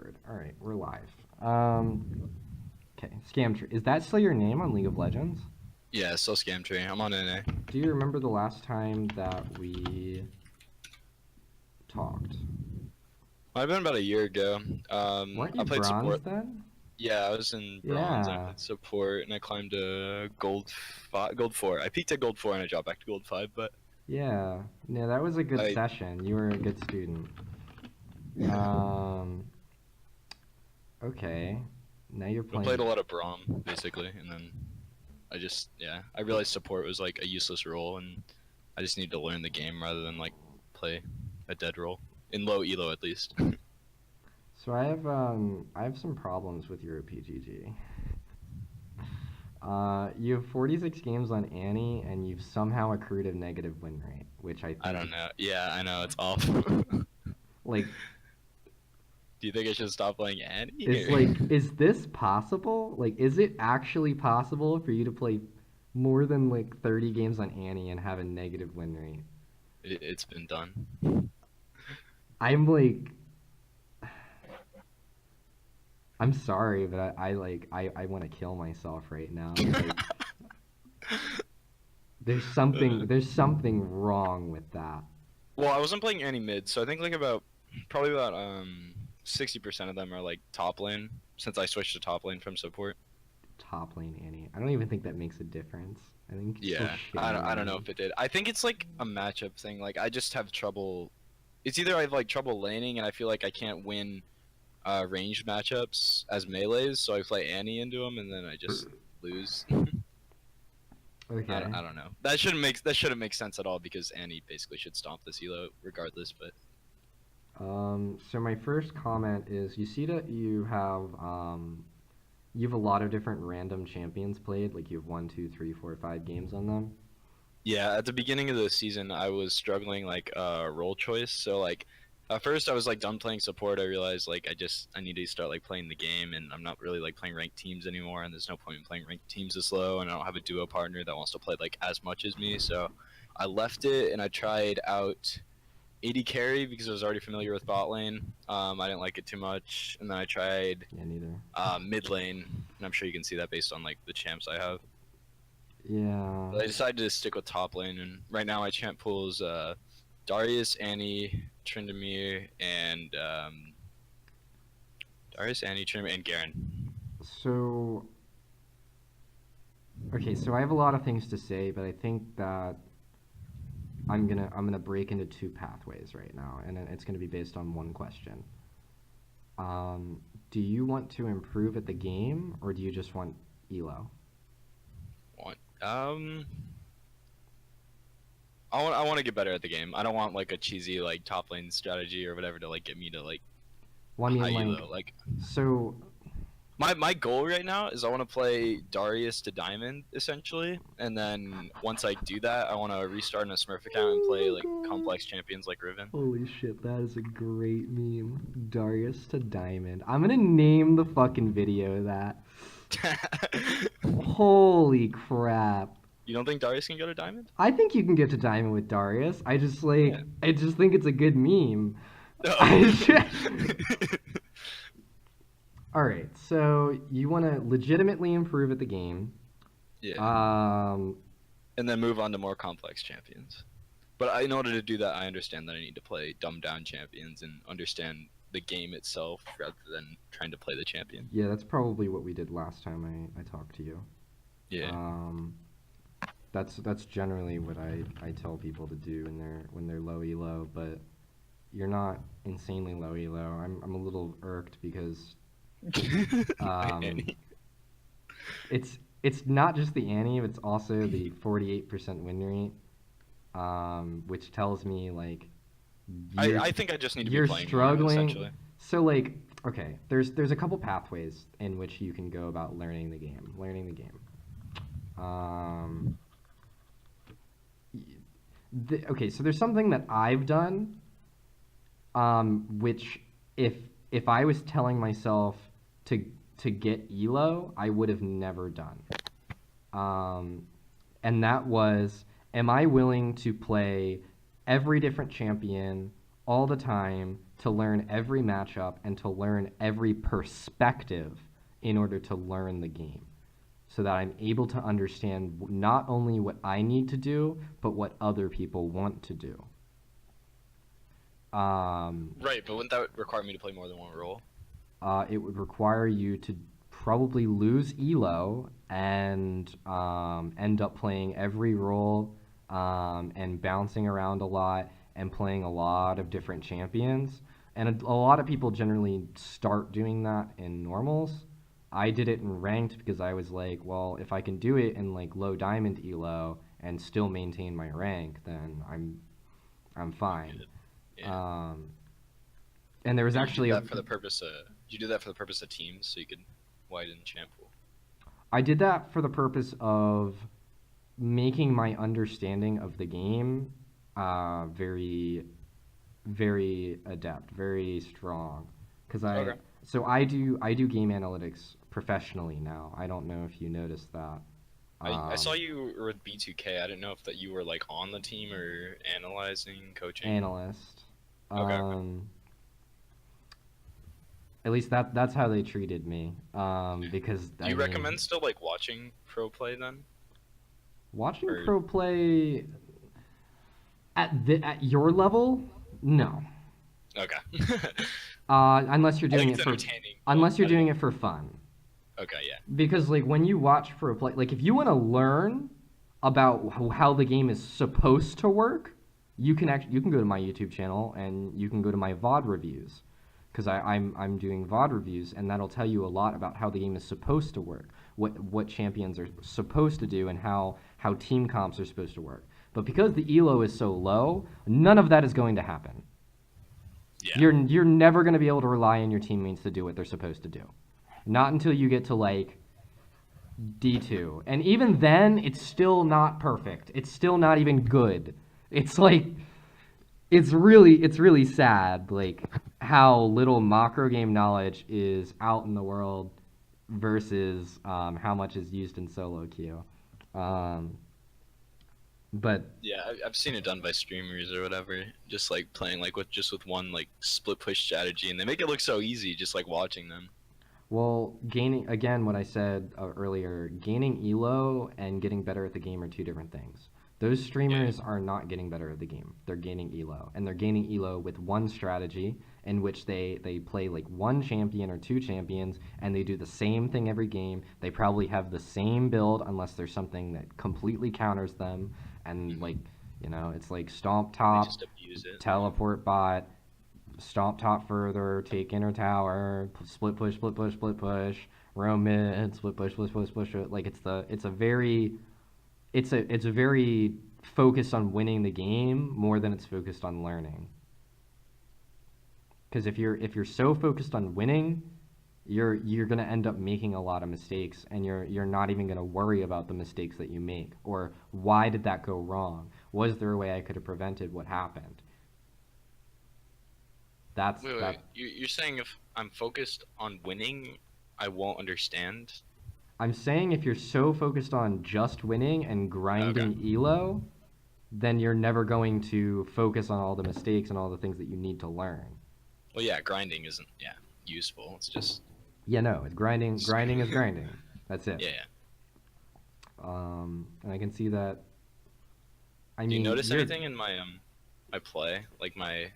record. All right, we're live. Okay, Scamtree. Is that still your name on League of Legends? Yeah, still Scamtree. I'm on NA. Do you remember the last time that we talked? Might have been about a year ago. Weren't I you played bronze support. then? Yeah, I was in bronze and I Yeah. played support and I climbed to gold 4. I peaked at gold 4 and I dropped back to gold 5, but Yeah. Yeah, that was a good I session. You were a good student. Um, okay. Now you're played playing. a lot of Braum basically, and then I realized support was like a useless role and I just need to learn the game rather than like play a dead role in low elo at least. So I have some problems with your PGG. You have 46 games on Annie, and you've somehow accrued a negative win rate, which I I think don't is know. Yeah, I know it's awful. like Do you think I should stop playing Annie? is Or? like is this possible? Like, is it actually possible for you to play more than like 30 games on Annie and have a negative win rate? It's been done. I'm like, I'm sorry, but I want to kill myself right now. Like, there's something wrong with that. Well, I wasn't playing any mid, so I think like probably about 60% of them are like top lane since I switched to top lane from support. Top lane Annie. I don't even think that makes a difference. I think you're still Yeah, shitty on I don't know Annie. if it did. I think it's like a matchup thing. Like I just have trouble. It's either I have like trouble laning and I feel like I can't win ranged matchups as melees, so I play Annie into them and then I just lose. Okay. I don't know. That shouldn't make sense at all because Annie basically should stomp this elo regardless. But So my first comment is you see that you have a lot of different random champions played. Like you have one, two, three, four, 5 games on them. yeah, at the beginning of the season, I was struggling like role choice. So like at first I was like done playing support. I realized like I need to start like playing the game, and I'm not really like playing ranked teams anymore. And there's no point in playing ranked teams this low, and I don't have a duo partner that wants to play like as much as me. So I left it and I tried out AD carry because I was already familiar with bot lane. I didn't like it too much, and then I tried Yeah, neither. mid lane, and I'm sure you can see that based on like the champs I have. Yeah. But I decided to stick with top lane, and right now my champ pool is Darius, Annie, Tryndamere, and Garen. So okay, so I have a lot of things to say, but I think that I'm gonna break into two pathways right now, and it's gonna be based on one question. Um, do you want to improve at the game, or do you just want elo? Want I want to get better at the game. I don't want like a cheesy like top lane strategy or whatever to like get me to like Well, I mean, high like, elo. Like so my goal right now is I want to play Darius to Diamond essentially, and then once I do that, I want to restart in a Smurf account and play oh like my god. complex champions like Riven. Holy shit, that is a great meme. Darius to Diamond. I'm gonna name the fucking video that. Holy crap. You don't think Darius can go to Diamond? I think you can get to Diamond with Darius. Yeah. I just think it's a good meme. No. I just... All right, so you want to legitimately improve at the game. Yeah. Um, And then move on to more complex champions. But in order to do that, I understand that I need to play dumbed down champions and understand the game itself rather than trying to play the champion. yeah, that's probably what we did last time I talked to you. Yeah. Um, that's generally what I tell people to do when they're low elo, but you're not insanely low elo. I'm a little irked because um, Annie. it's not just the Annie, it's also the 48% win rate, which tells me like I think I just need to be you're playing more, struggling. essentially. So like, okay, there's a couple pathways in which you can go about learning the game. Learning the game. Um, okay, so there's something that I've done, which if I was telling myself to to get elo, I would have never done. Um, and that was, am I willing to play every different champion all the time to learn every matchup and to learn every perspective in order to learn the game, so that I'm able to understand not only what I need to do, but what other people want to do. Right, but wouldn't that require me to play more than one role? It would require you to probably lose elo and end up playing every role and bouncing around a lot and playing a lot of different champions. And a lot of people generally start doing that in normals. I did it in ranked because I was like, well, if I can do it in like low diamond elo and still maintain my rank, then I'm fine. Yeah. And there was Did actually you do that for the purpose of? Did you do that for the purpose of teams, so you could widen champ pool? I did that for the purpose of making my understanding of the game very, very adept, very strong. Because Okay. I do game analytics professionally now. I don't know if you noticed that. I saw Um, you were with B2K. I didn't know if that you were like on the team or analyzing, coaching. Analyst. Okay. At least that's how they treated me. Because Do I you mean, recommend still like watching pro play then? watching Or pro play at your level, no. okay. Unless you're I think doing it's it for entertaining, but unless you're I don't doing know. it for fun. Okay, yeah. Because like when you watch pro play, like if you want to learn about how the game is supposed to work, you can go to my YouTube channel and you can go to my VOD reviews, because I'm doing VOD reviews, and that'll tell you a lot about how the game is supposed to work, what champions are supposed to do, and how team comps are supposed to work. But because the elo is so low, none of that is going to happen. Yeah. You're never going to be able to rely on your teammates to do what they're supposed to do. Not until you get to like D2. And even then, it's still not perfect. It's still not even good. It's like it's really sad like how little macro game knowledge is out in the world versus how much is used in solo queue. Um, but Yeah, I've seen it done by streamers or whatever, just like playing like with one like split push strategy, and they make it look so easy just like watching them. well, gaining again what I said earlier, gaining elo and getting better at the game are two different things. Those Yeah. streamers are not getting better at the game. They're gaining elo, and they're gaining elo with one strategy in which they play like one champion or two champions, and they do the same thing every game. They probably have the same build unless there's something that completely counters them, and Hmm. like it's like stomp And they top, just abuse it. teleport bot, stomp top further, take inner tower, split push, split push, split push, roam mid, split push, split push, split push. Like it's a very focused on winning the game more than it's focused on learning. Because if you're so focused on winning, you're gonna end up making a lot of mistakes, and you're not even gonna worry about the mistakes that you make, or why did that go wrong? Was there a way I could have prevented what happened? That's Wait, wait, that wait. You're saying if I'm focused on winning, I won't understand? I'm saying if you're so focused on just winning and Okay. grinding elo, then you're never going to focus on all the mistakes and all the things that you need to learn. Well, yeah, grinding isn't useful. It's just Yeah, no, it's grinding. Grinding is yeah, grinding. That's it. yeah. And I can see that. I Do you mean, notice anything in my play? Like my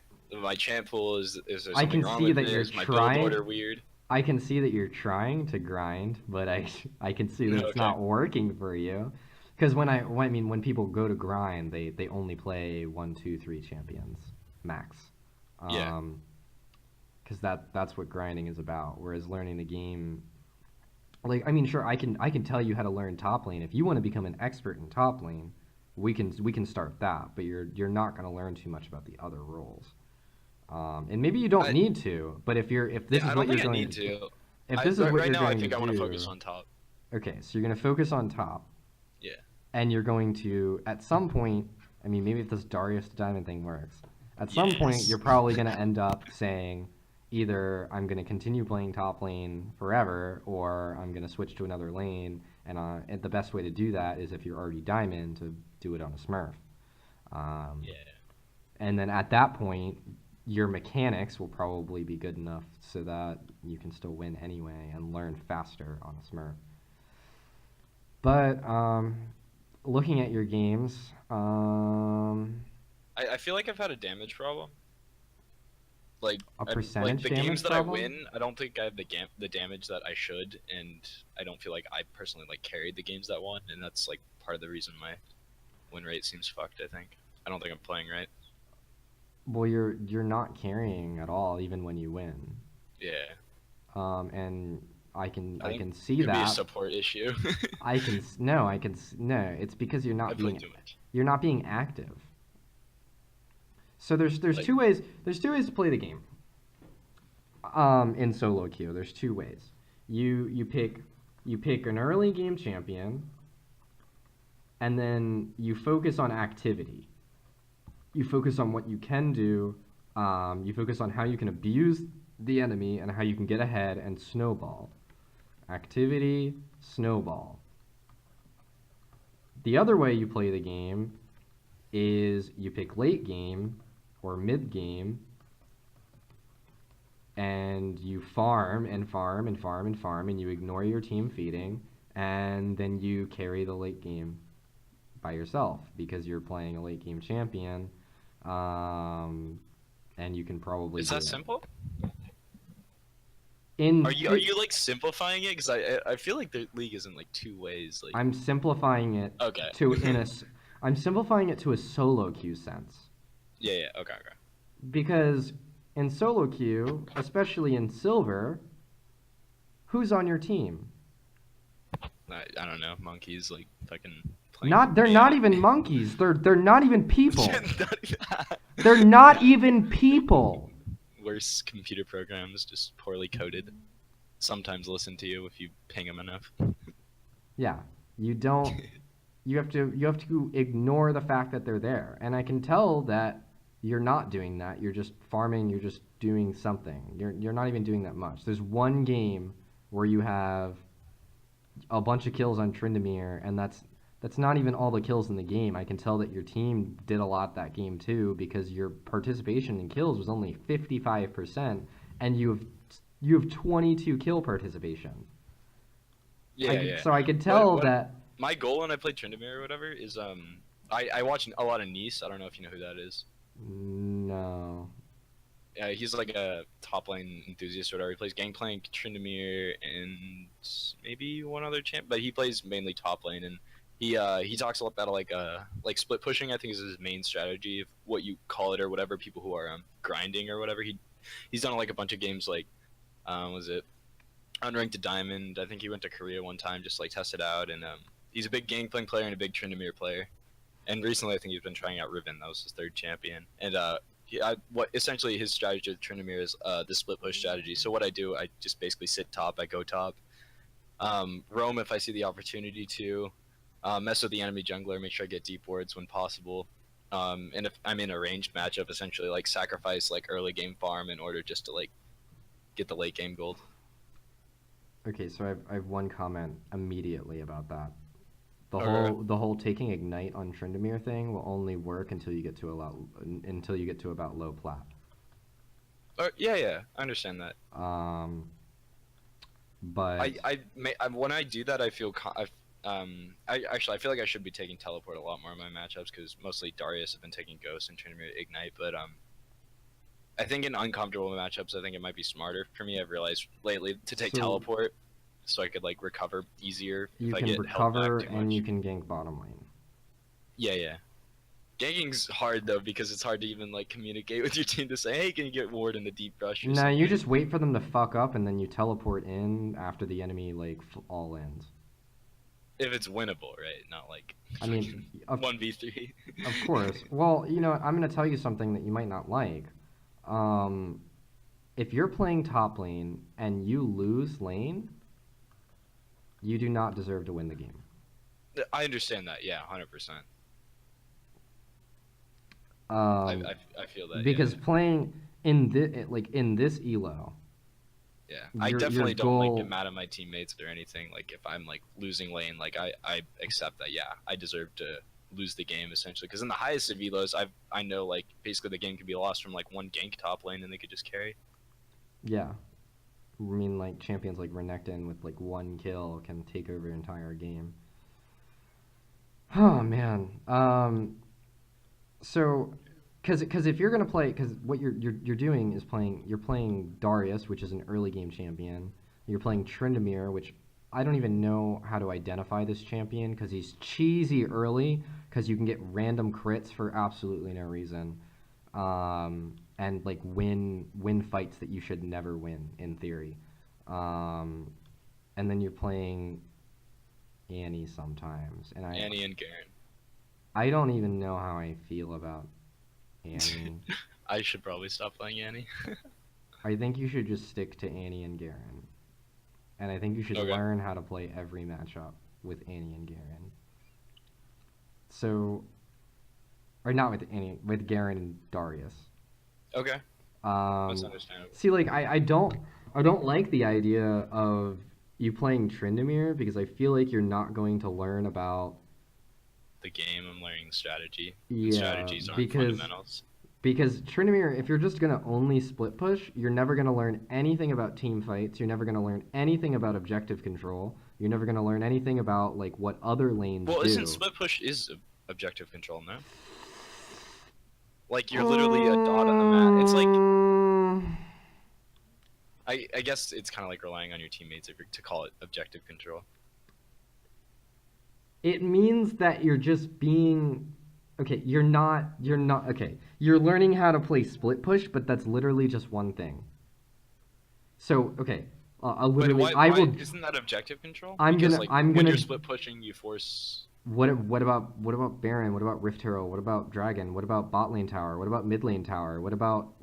champ pool is there I something can wrong see with that it? you're Is my build trying. order weird? I can see that you're trying to grind, but I can see that it's Okay. not working for you. Because I mean, when people go to grind, they only play one, two, three champions max. Yeah. Um, because that's what grinding is about. Whereas learning the game, like I mean, sure, I can tell you how to learn top lane. If you want to become an expert in top lane, we can start that. But you're not going to learn too much about the other roles. And maybe you don't I need to. But if this yeah, is I what don't you're think I going need to to. if I this is what right you're now I going to think I want to focus do, on top. okay, so you're going to focus on top, Yeah. and you're going to at some point. I mean, maybe if this Darius to Diamond thing works, at some point you're Yes. probably going to end up saying, either I'm going to continue playing top lane forever, or I'm going to switch to another lane. And the best way to do that is if you're already Diamond to do it on a Smurf. Um, Yeah. and then at that point, your mechanics will probably be good enough so that you can still win anyway and learn faster on a Smurf. But looking at your games, I feel like I've had a damage problem. Like a like percentage the games damage that I problem. win, I don't think I have the damage that I should, and I don't feel like I personally like carried the games that won, and that's like part of the reason my win rate seems fucked. I think I don't think I'm playing right. Well, you're not carrying at all, even when you win. Yeah, And I I think can it see could be a that. support issue. No. It's because I played too much. you're not being active. So there's Like, two ways to play the game. In solo queue, there's two ways. You pick an early game champion, and then you focus on activity. You focus on what you can do. You focus on how you can abuse the enemy and how you can get ahead and snowball. Activity, snowball. The other way you play the game is you pick late game or mid game and you farm and farm and farm and farm and you ignore your team feeding and then you carry the late game by yourself because you're playing a late game champion, and you can probably is do that it. simple? In Are you like simplifying it? Because I feel like the league is in like two ways. Like, I'm simplifying it okay. to in a I'm simplifying it to a solo queue sense. Yeah, yeah, okay, okay. Because in solo queue, especially in silver, who's on your team? I don't know. Monkeys like fucking playing. Not they're AI. not even monkeys. They're not even people. They're not even people. Worse computer programs, just poorly coded. Sometimes listen to you if you ping them enough. Yeah, you don't. You have to ignore the fact that they're there, and I can tell that you're not doing that. You're just farming. You're just doing something. You're not even doing that much. There's one game where you have a bunch of kills on Tryndamere, and that's not even all the kills in the game. I can tell that your team did a lot that game too because your participation in kills was only 55%, and you have 22 kill participation. Yeah, yeah. So I could tell What that. my goal when I play Tryndamere or whatever is I watch a lot of Nice. I don't know if you know who that is. No. Yeah, he's like a top lane enthusiast or whatever. He plays Gangplank, Tryndamere, and maybe one other champ, but he plays mainly top lane. And he talks a lot about like split pushing. I think is his main strategy, of what you call it or whatever. People who are grinding or whatever. He's done like a bunch of games like was it unranked to diamond. I think he went to Korea one time just like test it out. And he's a big Gangplank player and a big Tryndamere player. And recently, I think he's been trying out Riven. That was his third champion. And what essentially his strategy with Tryndamere is the split push strategy. So what I do, I just basically sit top. I go top. Roam if I see the opportunity to. Mess with the enemy jungler. Make sure I get deep wards when possible. And if I'm in a ranged matchup, essentially like sacrifice like early game farm in order just to like get the late game gold. Okay, so I have one comment immediately about that. Okay. The whole taking ignite on Tryndamere thing will only work until you get to about low plat. Yeah, yeah, I understand that. But When I do that, I feel I feel like I should be taking teleport a lot more in my matchups because mostly Darius have been taking ghost and Tryndamere ignite. But I think in uncomfortable matchups, I think it might be smarter for me. I've realized lately to take teleport, so I could like recover easier if I get held back too much. And you can gank bottom lane. Yeah, yeah. Ganking's hard though because it's hard to even like communicate with your team to say, "Hey, can you get ward in the deep rush?" No, you just wait for them to fuck up and then you teleport in after the enemy like all ends. If it's winnable, right? Not like I mean, 1v3. Of course. Well, you know, I'm gonna tell you something that you might not like. If you're playing top lane and you lose lane, you do not deserve to win the game. I understand that. Yeah, 100%. I feel that because yeah. playing in this elo. Yeah, I definitely don't like get mad at my teammates or anything. Like if I'm like losing lane, like I accept that. Yeah, I deserve to lose the game essentially. Because in the highest of elos, I know like basically the game could be lost from like one gank top lane and they could just carry. Yeah. I mean, like, champions like Renekton with, like, one kill can take over an entire game. Oh, man. So, because if you're going to play, because what you're doing is you're playing Darius, which is an early game champion. You're playing Tryndamere, which I don't even know how to identify this champion, because he's cheesy early, because you can get random crits for absolutely no reason. And like win fights that you should never win in theory. And then you're playing Annie sometimes, and Annie and Garen. I don't even know how I feel about Annie. I should probably stop playing Annie. I think you should just stick to Annie and Garen, and I think you should learn how to play every matchup with Annie and Garen. So, or not with Annie, with Garen and Darius. Okay. That's understandable. See, like I don't like the idea of you playing Tryndamere, because I feel like you're not going to learn about the game. I'm learning strategy. Yeah, and strategies aren't fundamentals. Because Tryndamere, if you're just gonna only split push, you're never gonna learn anything about team fights. You're never gonna learn anything about objective control. You're never gonna learn anything about like what other lanes do. Well, isn't split push is objective control, no? Like you're literally a dot on the map. It's like I guess it's kind of like relying on your teammates to call it objective control. It means that you're just being okay. You're not okay. You're learning how to play split push, but that's literally just one thing. So okay, literally But isn't that objective control? When you're split pushing, you force. What about Baron? What about Rift Hero? What about Dragon? What about bot lane tower? What about mid lane tower? What about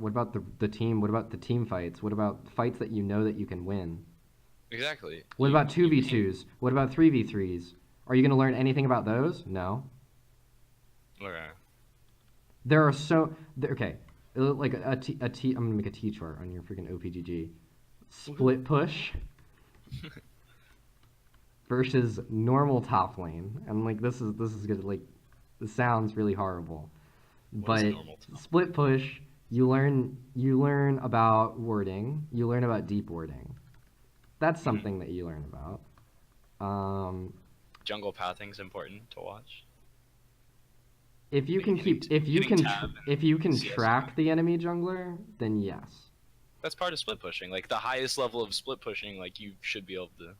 the team? What about the team fights? What about fights that you know that you can win? Exactly. What about 2v2s? What about 3v3s? Are you going to learn anything about those? No. Okay. There are okay, like I'm gonna make a T chart on your freaking OPGG. Split push versus normal top lane, and like this is good. Like, this sounds really horrible, but split push, you learn about warding, you learn about deep warding. That's something that you learn about. Jungle pathing is important to watch. If you can track the enemy jungler, then yes. That's part of split pushing. Like the highest level of split pushing, like you should be able to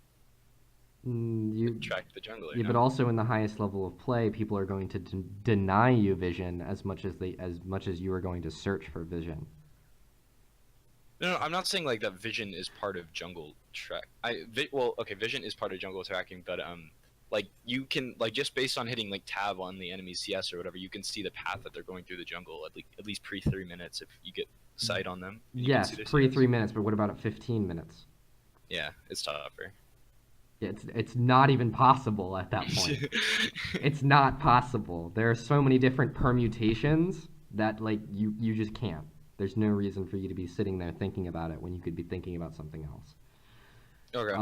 track the jungler. Yeah, but also in the highest level of play, people are going to deny you vision as much as you are going to search for vision. No, I'm not saying like that vision is part of jungle track. Vision is part of jungle tracking, but like you can just based on hitting like tab on the enemy's CS or whatever, you can see the path that they're going through the jungle at least pre 3 minutes if you get sight on them. Yes, pre 3 minutes, but what about at 15 minutes? Yeah, it's tougher. It's not even possible at that point. It's not possible. There are so many different permutations that like you just can't. There's no reason for you to be sitting there thinking about it when you could be thinking about something else. Okay.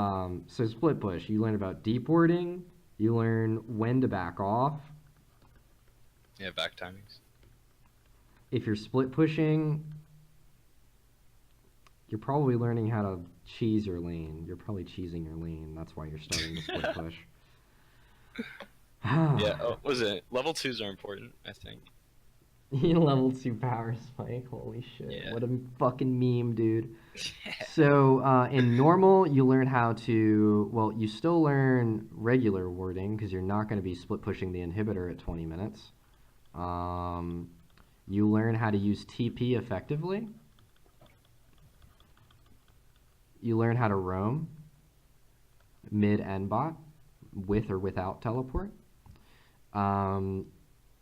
So split push, you learn about deep warding, you learn when to back off. Yeah, back timings. If you're split pushing, you're probably learning how to cheese your lane. You're probably cheesing your lane. That's why you're starting to split push. Yeah, was it? Level 2s are important, I think. Level 2 power spike. Holy shit. Yeah. What a fucking meme, dude. So, in normal, you learn how to... Well, you still learn regular warding, because you're not going to be split pushing the inhibitor at 20 minutes. You learn how to use TP effectively. You learn how to roam mid and bot with or without teleport.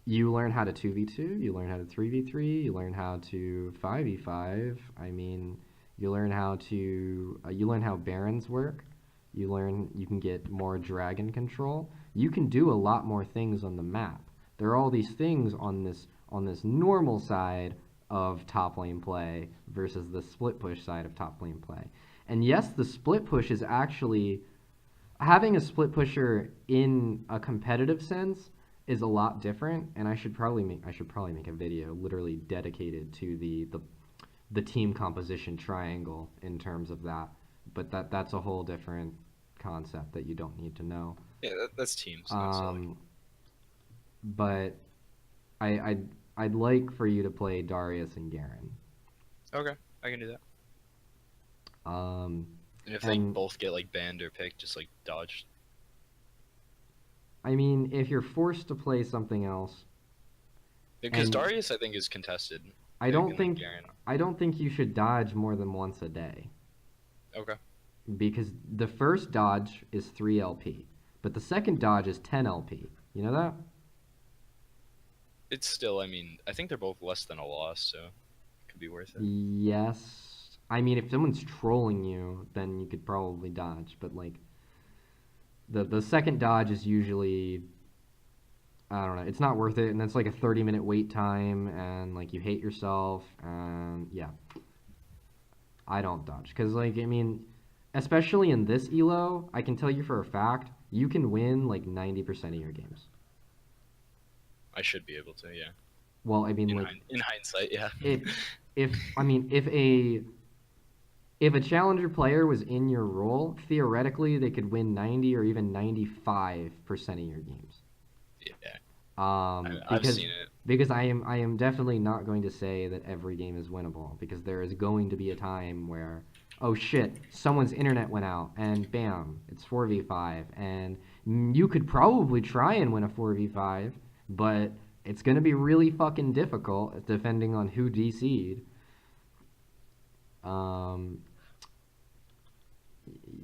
You learn how to 2v2, you learn how to 3v3, you learn how to 5v5. I mean, you learn how barons work. You can get more dragon control. You can do a lot more things on the map. There are all these things on this normal side of top lane play versus the split push side of top lane play. And yes, the split push is actually having a split pusher in a competitive sense is a lot different, and I should probably make a video literally dedicated to the team composition triangle in terms of that. But that's a whole different concept that you don't need to know. Yeah, that's teams, not solo. Um, but I I'd like for you to play Darius and Garen. Okay, I can do that. Um, And if they and both get like banned or picked, just like dodge. I mean, if you're forced to play something else, Because and Darius, I think, is contested. I Pig don't and then think Garen. I don't think you should dodge more than once a day Okay. because the first dodge is 3 LP, but the second dodge is 10 LP. You know that? It's still, I mean, I think they're both less than a loss, so it could be worth it. Yes. I mean, if someone's trolling you, then you could probably dodge, but like the second dodge is usually I don't know, it's not worth it, and that's like a 30-minute wait time, and like you hate yourself, and yeah, I don't dodge because like I mean, especially in this elo, I can tell you for a fact you can win like 90% of your games. I should be able to, yeah. Well, I mean like In hindsight, yeah. if if I mean if a challenger player was in your role, theoretically they could win 90 or even 95% of your games. Yeah, I've Because seen it. I am definitely not going to say that every game is winnable because there is going to be a time where oh shit, someone's internet went out and bam, it's 4v5 and you could probably try and win a 4v5, but it's going to be really fucking difficult depending on who DC'd. Um,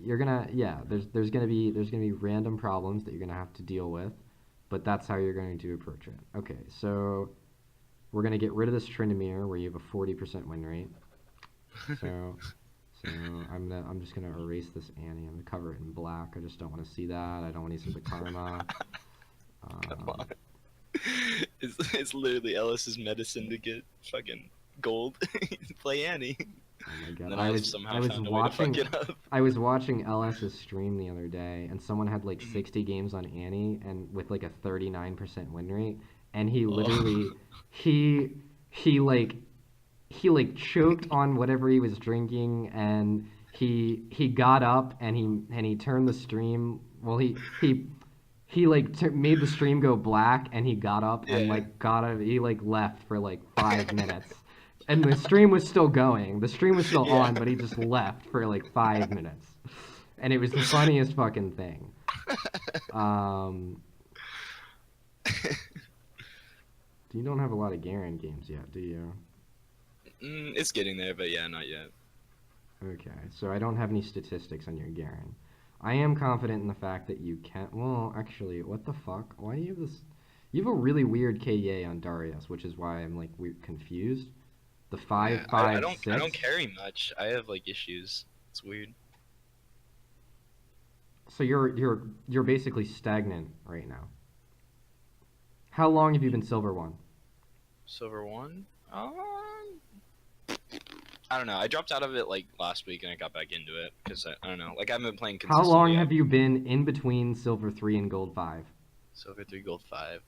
you're gonna yeah, there's gonna be random problems that you're gonna have to deal with, but that's how you're going to approach it. Okay, so we're gonna get rid of this Tryndamere where you have a 40% win rate. So I'm just gonna erase this Annie. I'm gonna cover it in black. I just don't want to see that. I don't want to see the karma. Come on. It's literally Ellis's medicine to get fucking gold. Play Annie. Oh my god! And then I somehow I was found a way to fuck watching it up. I was watching LS's stream the other day, and someone had like Mhm. 60 games on Annie, and with like a 39% win rate, and he Oh. literally he he like choked on whatever he was drinking, and he got up and he turned the stream. Well, he like made the stream go black, and he got up and Yeah. like got up. He like left for like 5 minutes, and the stream was still going. The stream was still Yeah. on, but he just left for like 5 minutes, and it was the funniest fucking thing. Um, you don't have a lot of Garen games yet, do you? It's getting there, but yeah, not yet. Okay, so I don't have any statistics on your Garen. I am confident in the fact that you can. Well, actually, what the fuck? Why do you have this? You have a really weird KDA on Darius, which is why I'm like weird confused. The five Yeah, five I six. don't carry much. I have like issues. It's weird. So you're basically stagnant right now. How long have you been Silver One? Silver one? I don't know. I dropped out of it like last week and I got back into it because I don't know. Like I've been playing How long consistently. have you been in between Silver 3 and Gold 5? Silver 3, Gold 5.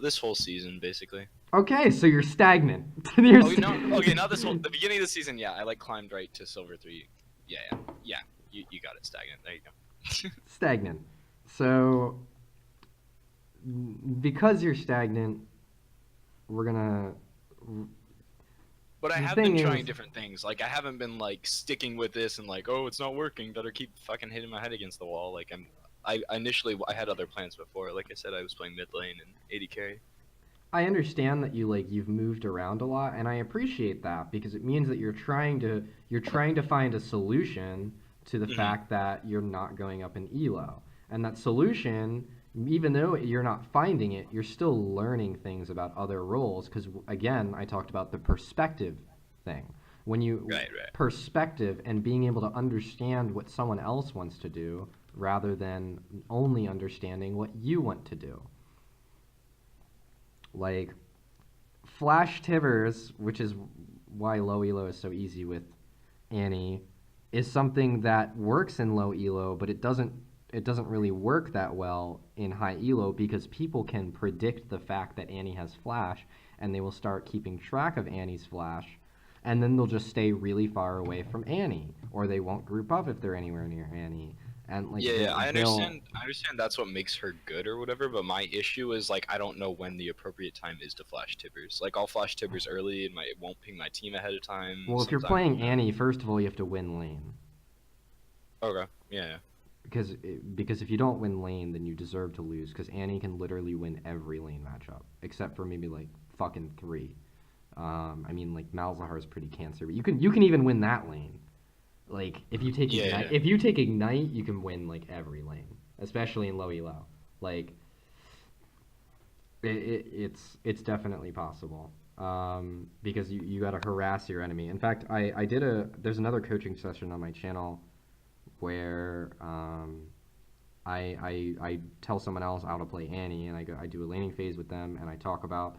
This whole season, basically. Okay, so you're stagnant. You're Oh, no. Okay, not this whole. The beginning of the season, yeah. I like climbed right to Silver 3. Yeah, yeah. Yeah. You got it, stagnant. There you go. stagnant. So because you're stagnant, we're gonna. But I The have thing been trying is, different things. Like, I haven't been, like, sticking with this and, like, oh, it's not working. Better keep fucking hitting my head against the wall. Like, I initially, I had other plans before. Like I said, I was playing mid lane and 80 carry. I understand that you've moved around a lot, and I appreciate that because it means that you're trying to find a solution to the Hmm. fact that you're not going up in elo, and that solution, even though you're not finding it, you're still learning things about other roles. Because again, I talked about the perspective thing. When you Right, right. perspective and being able to understand what someone else wants to do rather than only understanding what you want to do. Like Flash Tivers, which is why low elo is so easy with Annie, is something that works in low elo, but it doesn't really work that well in high elo because people can predict the fact that Annie has flash, and they will start keeping track of Annie's flash, and then they'll just stay really far away from Annie, or they won't group up if they're anywhere near Annie. And like Yeah, I they'll understand. I understand that's what makes her good or whatever. But my issue is like I don't know when the appropriate time is to flash tibbers. Like I'll flash tibbers early, and it won't ping my team ahead of time. well, if you're Sometimes, playing Annie, first of all, you have to win lane. Okay. Yeah. Because if you don't win lane, then you deserve to lose. Because Annie can literally win every lane matchup except for maybe like fucking 3. I mean, like Malzahar's pretty cancer, but you can even win that lane. Like if you take Yeah. ignite, you can win like every lane, especially in low elo. Like it's definitely possible. Because you got to harass your enemy. In fact, there's another coaching session on my channel where I tell someone else how to play Annie, and I do a laning phase with them, and I talk about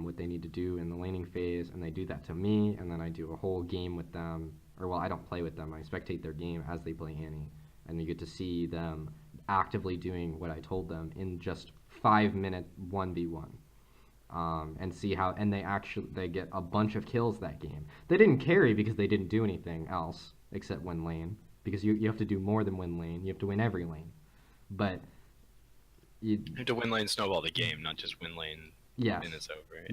what they need to do in the laning phase, and they do that to me, and then I do a whole game with them, or well, I don't play with them, I spectate their game as they play Annie, and you get to see them actively doing what I told them in just 5-minute 1v1. And see how, and they get a bunch of kills that game. They didn't carry because they didn't do anything else except win lane, because you have to do more than win lane. You have to win every lane. But You have to win lane snowball the game, not just win lane. yes, and it's over.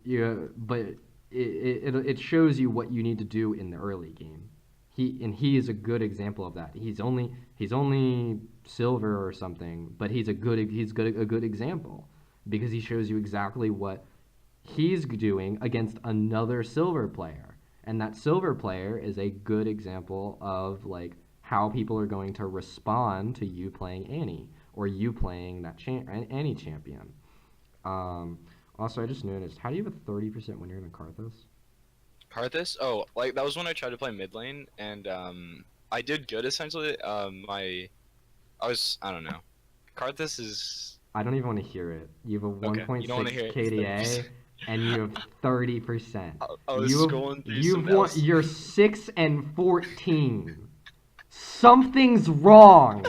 Yeah. but it shows you what you need to do in the early game. He is a good example of that. He's only silver or something, but he's a good example, because he shows you exactly what he's doing against another silver player. And that silver player is a good example of like how people are going to respond to you playing Annie, or you playing that Annie champion. Also, I just noticed, how do you have a 30% win rate on Karthus? Karthus? Oh, like that was when I tried to play mid lane, and I did good essentially. I don't know. Karthus is I don't even want to hear it. You have a okay. You don't want to 1.6 hear it. KDA, and you have 30%. I was scrolling through some else. You're 6 and 14. Something's wrong.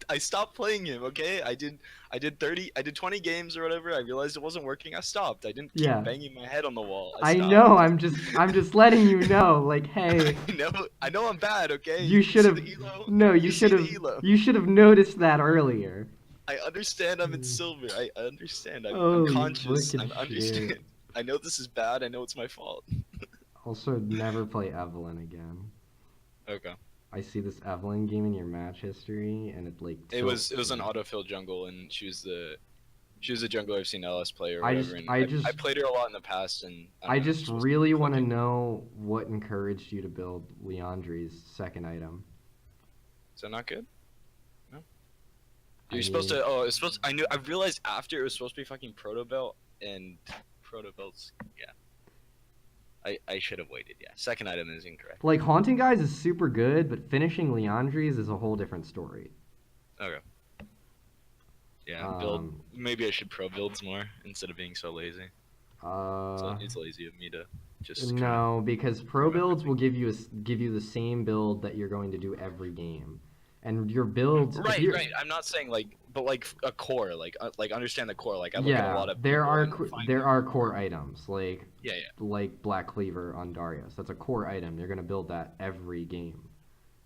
I stopped playing him. Okay, I did 20 games or whatever. I realized it wasn't working. I stopped. I didn't keep banging my head on the wall. I know. I'm just letting you know. Like, hey. I know I'm bad. Okay. You should have. No, you should have. You should have noticed that earlier. I understand. I'm in silver. I understand. I'm Holy conscious. I fucking understand. shit. I know this is bad. I know it's my fault. Also, never play Evelyn again. Okay. I see this Evelyn game in your match history, and it like. It was an autofill jungle, and she was the jungle I've seen LS play or whatever. I played her a lot in the past, and I just really want to know what encouraged you to build Leandri's second item. Is that not good? No. You're supposed to. Oh, it's supposed. I realized after it was supposed to be fucking proto belt, and proto belts. Yeah. I should have waited. Yeah, second item is incorrect. Like Haunting Guys is super good, but finishing Leandri's is a whole different story. Okay. Yeah, build. Maybe I should pro builds more instead of being so lazy. So it's lazy of me to just. No, because pro builds will give you the same build that you're going to do every game, and your builds. Right. I'm not saying like, but like a core, like understand the core. Like I look at a lot of. there are core items like. Yeah. Like Black Cleaver on Darius. That's a core item. You're gonna build that every game.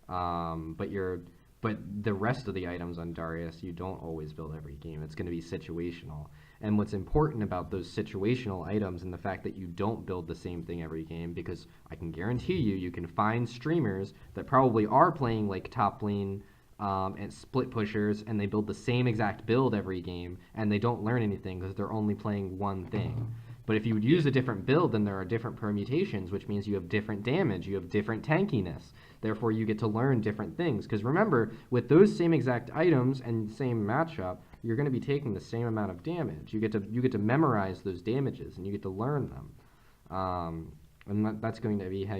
But the rest of the items on Darius, you don't always build every game. It's gonna be situational. And what's important about those situational items and the fact that you don't build the same thing every game, because I can guarantee you can find streamers that probably are playing like top lane and split pushers, and they build the same exact build every game, and they don't learn anything because they're only playing one thing. But if you would use a different build, then there are different permutations, which means you have different damage, you have different tankiness. Therefore, you get to learn different things. Because remember, with those same exact items and same matchup, you're going to be taking the same amount of damage. You get to memorize those damages, and you get to learn them. And that's going to be how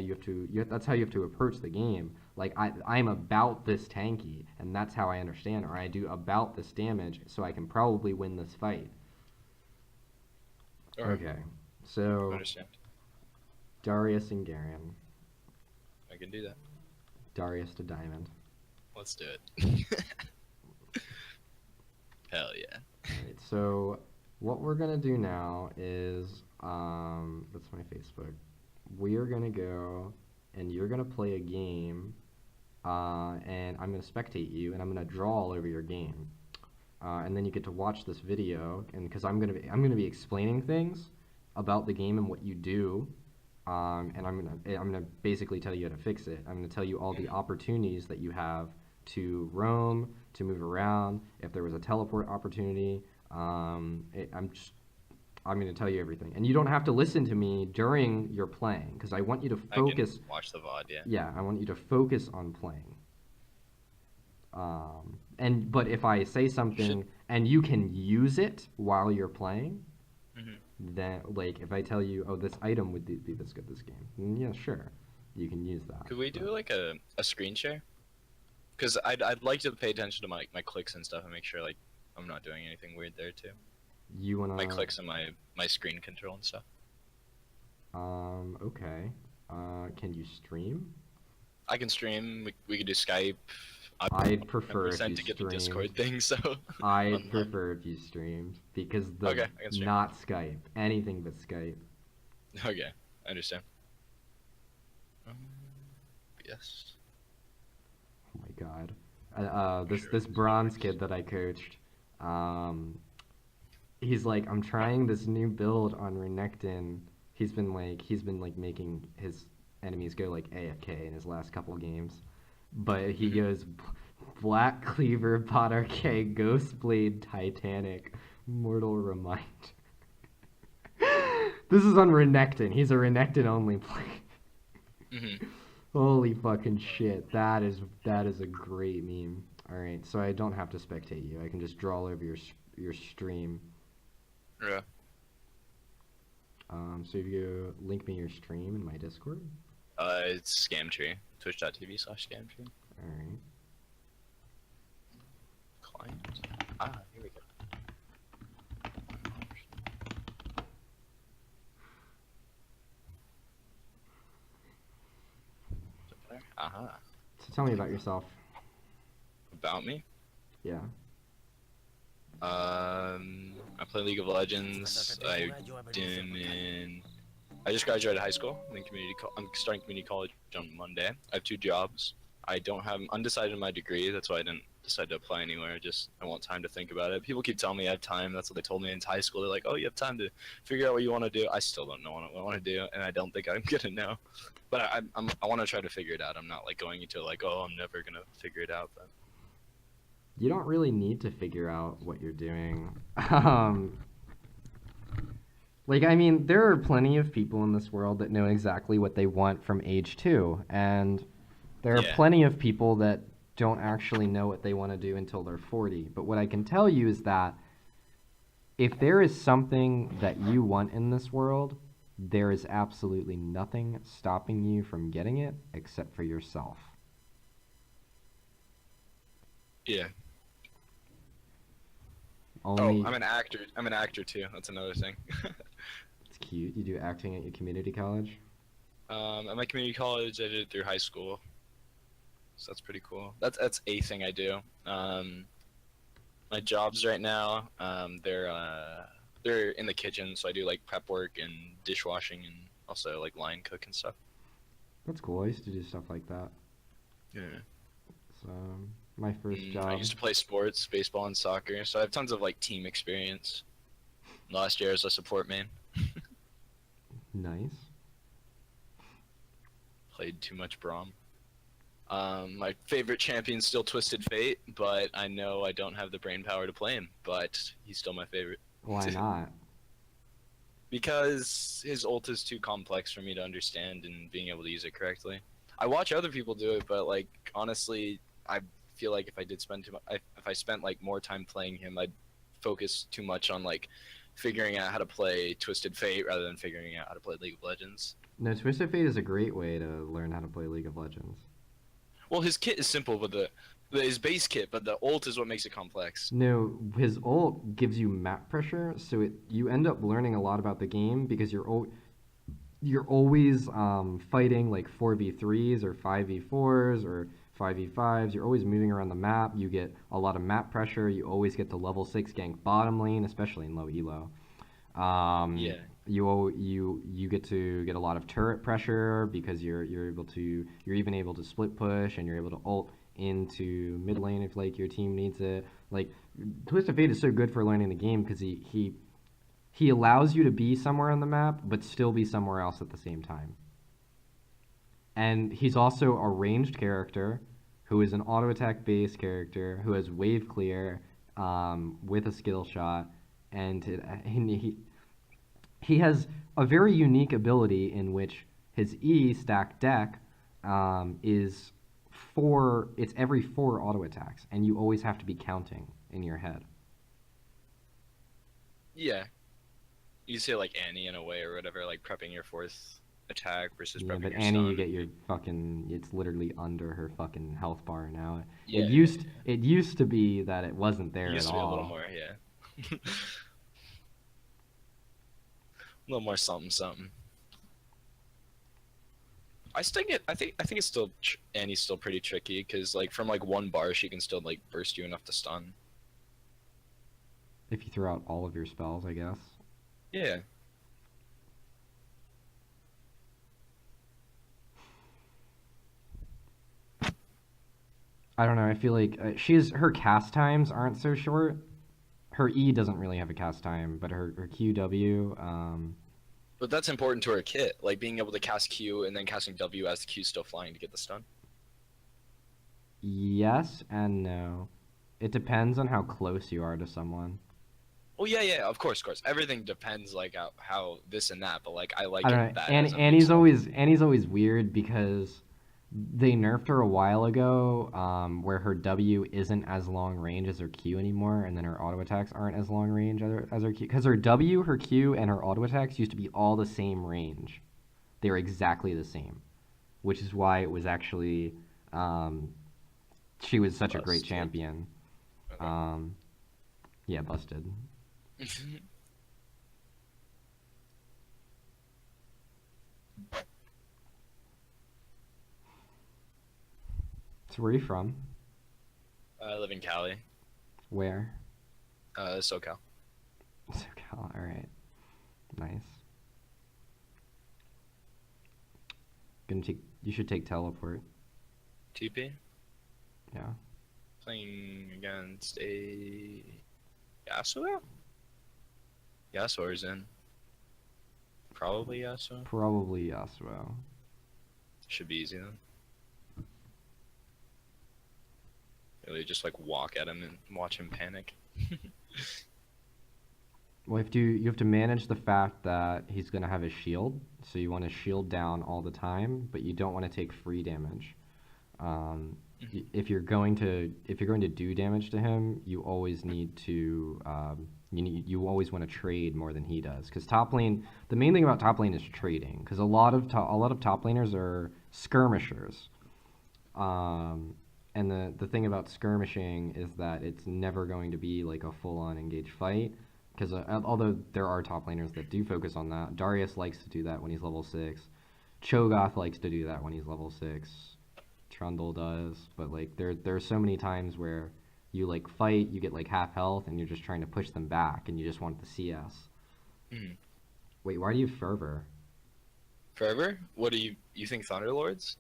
that's how you have to approach the game. Like, I'm about this tanky, and that's how I understand, or I do about this damage, so I can probably win this fight. Okay, so Understand. Darius and Garen. I can do that. Darius to Diamond. Let's do it. Hell yeah. Alright, so what we're gonna do now is, that's my Facebook. We are gonna go and you're gonna play a game, and I'm gonna spectate you, and I'm gonna draw all over your game. And then you get to watch this video, and because I'm gonna be explaining things about the game and what you do, and I'm gonna basically tell you how to fix it. I'm gonna tell you all the opportunities that you have to roam, to move around. If there was a teleport opportunity, I'm gonna tell you everything, and you don't have to listen to me during your playing because I want you to I can focus. watch the VOD, yeah. Yeah, I want you to focus on playing. And but if I say something and you can use it while you're playing, Mhm. then like if I tell you, oh, this item would be this good this game, then yeah, sure, you can use that. Could we do like a screen share? Because I'd like to pay attention to my clicks and stuff and make sure like I'm not doing anything weird there too. You wanna? My clicks and my screen control and stuff. Okay. Can you stream? I can stream. We could do Skype. I'd prefer if you to get the streamed. Discord thing, so. I'd prefer if you streamed because Okay, I can stream. not Skype, anything but Skype. Okay, I understand. Yes. Oh my god. This bronze kid that I coached, he's like, I'm trying this new build on Renekton. He's been like making his enemies go like AFK in his last couple games. But he goes Black Cleaver, Potarcade, Ghostblade, Titanic, Mortal Remind. This is on Renekton. He's a Renekton only player. Holy fucking shit. That is a great meme. Alright, so I don't have to spectate you. I can just draw all over your stream. Yeah. So if you link me your stream in my Discord. It's Scamtree. Twitch.tv/Scamtree. Alright. Client. Here we go. So tell me about yourself. About me? Yeah. I play League of Legends. I just graduated high school. I'm starting community college on Monday. I have 2 jobs. I'm undecided in my degree. That's why I didn't decide to apply anywhere. I want time to think about it. People keep telling me I have time. That's what they told me in high school. They're like, oh, you have time to figure out what you want to do. I still don't know what I want to do, and I don't think I'm gonna know. But I want to try to figure it out. I'm not like going into like, oh, I'm never gonna figure it out. But You don't really need to figure out what you're doing. Like, I mean, there are plenty of people in this world that know exactly what they want from age 2, and there are plenty of people that don't actually know what they want to do until they're 40. But what I can tell you is that if there is something that you want in this world, there is absolutely nothing stopping you from getting it except for yourself. yeah. Only... Oh, I'm an actor. I'm an actor too. That's another thing. It's cute. You do acting at your community college? At my community college, I did it through high school. So that's pretty cool. That's a thing I do. My jobs right now, they're in the kitchen, so I do like prep work and dishwashing and also like line cook and stuff. That's cool. I used to do stuff like that. Yeah. So my first job. I used to play sports, baseball and soccer, so I have tons of like team experience. Last year as a support main. Nice. Played too much Braum. My favorite champion's still Twisted Fate, but I know I don't have the brain power to play him, but he's still my favorite. Why not? Because his ult is too complex for me to understand and being able to use it correctly. I watch other people do it, but like honestly, I feel like if I spent like more time playing him, I'd focus too much on like figuring out how to play Twisted Fate rather than figuring out how to play League of Legends. No, Twisted Fate is a great way to learn how to play League of Legends. Well, his kit is simple, but his base kit, but the ult is what makes it complex. No, his ult gives you map pressure, so you end up learning a lot about the game because you're always fighting like 4v3s or 5v4s or 5v5s. You're always moving around the map. You get a lot of map pressure. You always get to level 6 gank bottom lane, especially in low elo. Yeah. You get to get a lot of turret pressure because you're even able to split push, and you're able to ult into mid lane if like your team needs it. Like Twist of Fate is so good for learning the game because he allows you to be somewhere on the map but still be somewhere else at the same time. And he's also a ranged character who is an auto attack based character who has wave clear with a skill shot, and he has a very unique ability in which his E stack deck is it's every 4 auto attacks, and you always have to be counting in your head. Yeah. You say like Annie in a way or whatever, like prepping your 4th attack versus Yeah, prepping but your Annie, stun. you get your fucking. It's literally under her fucking health bar now. Yeah, It used to be that it wasn't there used at to be a little all. more, yeah. A little more something something. I think it's still Annie's still pretty tricky because like from like 1 bar she can still like burst you enough to stun. If you throw out all of your spells, I guess. Yeah. I don't know. I feel like her cast times aren't so short. Her E doesn't really have a cast time, but her QW. But that's important to her kit, like being able to cast Q and then casting W as the Q's still flying to get the stun. Yes and no. It depends on how close you are to someone. Oh yeah, of course. Everything depends like how this and that, but like I I like don't it know. that as a mix Annie's always weird because they nerfed her a while ago, where her W isn't as long range as her Q anymore, and then her auto attacks aren't as long range as her Q. Because her W, her Q, and her auto attacks used to be all the same range. They were exactly the same, which is why it was actually she was such a great busted. champion. Okay. Yeah, busted. So where are you from? I live in Cali, Where? SoCal. SoCal. All right. Nice. You should take teleport. TP. Yeah. Playing against a Yasuo? Yasuo's in. Probably Yasuo. Probably Yasuo. Should be easy then. Really just like walk at him and watch him panic. Well, you have to manage the fact that he's gonna have a shield, so you want to shield down all the time, but you don't want to take free damage. If you're going to do damage to him, you always need to you always want to trade more than he does, because top lane, the main thing about top lane is trading, because a lot of top laners are skirmishers. And the thing about skirmishing is that it's never going to be like a full-on engaged fight, because although there are top laners that do focus on that, Darius likes to do that when he's level 6. Cho'Gath likes to do that when he's level 6. Trundle does, but like there are so many times where you like fight, you get like half health, and you're just trying to push them back, and you just want the CS. Mm. Wait, why do you fervor? Forever? What do you think Thunderlords?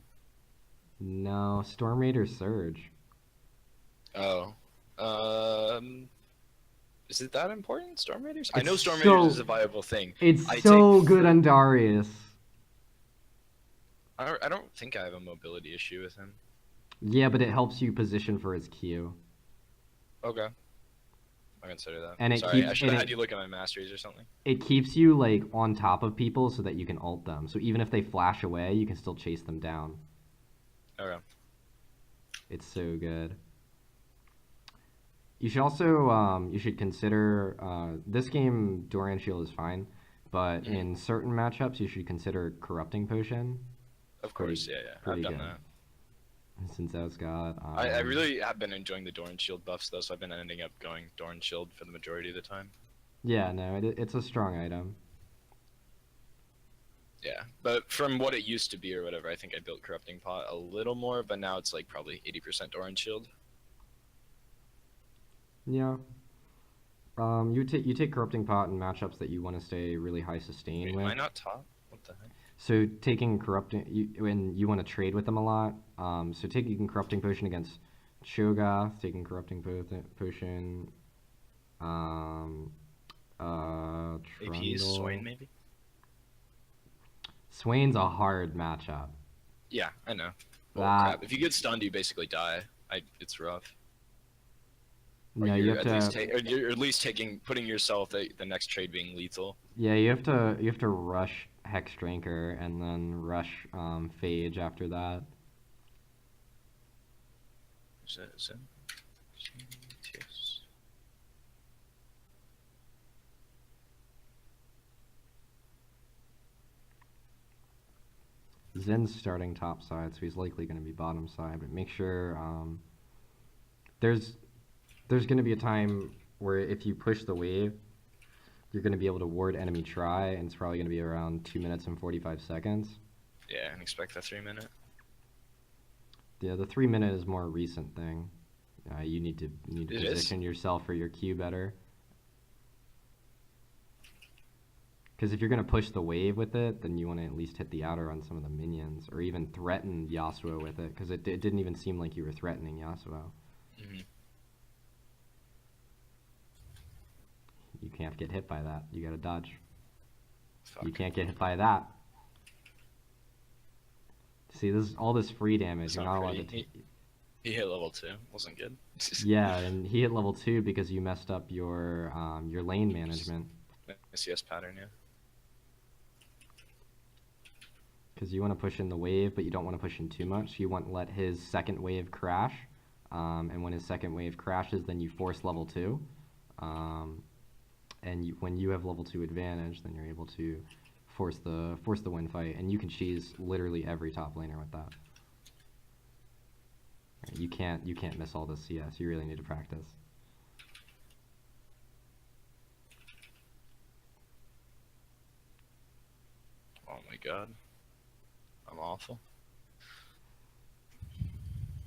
No, Storm Raider Surge. Oh. Is it that important, Storm Raiders? I It's know Storm so- Raiders is a viable thing. It's I so take good on Darius. I don't think I have a mobility issue with him. Yeah, but it helps you position for his Q. Okay. I consider that. And it Sorry, keeps- I should have and had it- you look at my masteries or something. It keeps you like on top of people so that you can ult them. So even if they flash away, you can still chase them down. Okay. It's so good. You should also you should consider this game. Dorian Shield is fine, but in certain matchups you should consider Corrupting Potion. Of course, yeah. I've done that. Since that's got. I really have been enjoying the Doran Shield buffs though, so I've been ending up going Doran Shield for the majority of the time. Yeah, no, it's a strong item. Yeah, but from what it used to be or whatever, I think I built Corrupting Pot a little more, but now it's like probably 80% Orange Shield. Yeah. You take corrupting pot in matchups that you want to stay really high sustain Wait, am with. I not top? What the heck? So taking corrupting when you want to trade with them a lot. So taking corrupting potion against Cho'Gath, taking corrupting potion. Um, AP Swain Trundle. maybe? Swain's a hard matchup. Yeah, I know. Well, That crap. If you get stunned, you basically die. It's rough. Or no, you you're have at least to. or you're at least putting yourself the next trade being lethal. Yeah, you have to rush Hex Drinker and then rush Phage after that. Is it? Yes. Zen's starting top side, so he's likely going to be bottom side. But make sure there's going to be a time where if you push the wave, you're going to be able to ward enemy try, and it's probably going to be around 2 minutes and 45 seconds. Yeah, and expect the 3-minute. Yeah, the 3-minute is more a recent thing. You need to position yourself for your Q better. Because if you're going to push the wave with it, then you want to at least hit the outer on some of the minions, or even threaten Yasuo with it, because it didn't even seem like you were threatening Yasuo. Mm-hmm. You can't get hit by that. You gotta dodge. Fuck. You can't get hit by that. See, this is all this free damage. It's You're not not allowed to pretty. He hit level 2. Wasn't good. Yeah, and he hit level 2 because you messed up your lane management. CS pattern, yeah. Because you want to push in the wave, but you don't want to push in too much. You want to let his second wave crash. And when his second wave crashes, then you force level 2. And when you have level 2 advantage, then you're able to force the win fight. And you can cheese literally every top laner with that. You can't miss all this CS. You really need to practice. Oh my god. I'm awful.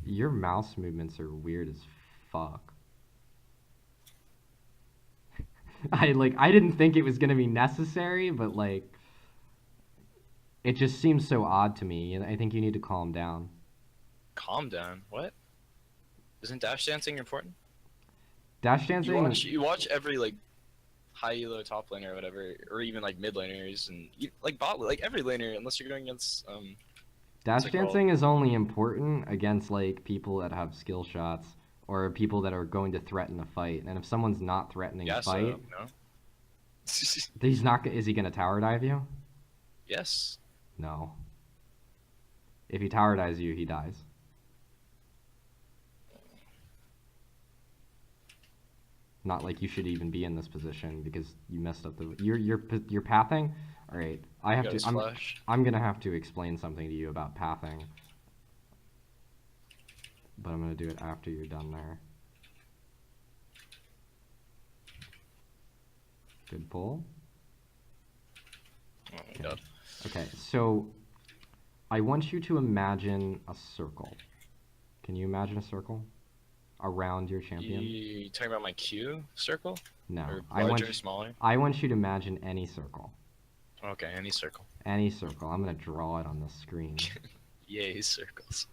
Your mouse movements are weird as fuck. I didn't think it was gonna be necessary, but like it just seems so odd to me, and I think you need to calm down. Calm down. What? Isn't dash dancing important? Dash dancing. You watch every like high elo top laner or whatever, or even like mid laners and like bot like every laner unless you're going against Dash dancing is only important against like people that have skill shots or people that are going to threaten a fight. And if someone's not threatening a fight, no. he's not. Is he gonna tower dive you? Yes. No. If he tower dives you, he dies. Not like you should even be in this position because you messed up the your pathing. All right, I have to. I'm gonna have to explain something to you about pathing, but I'm gonna do it after you're done there. Good pull. Oh my god. Okay, so I want you to imagine a circle. Can you imagine a circle around your champion? You talking about my Q circle? No, or larger, smaller? I want you to imagine any circle. Okay, any circle. Any circle. I'm gonna draw it on the screen. Yay, circles.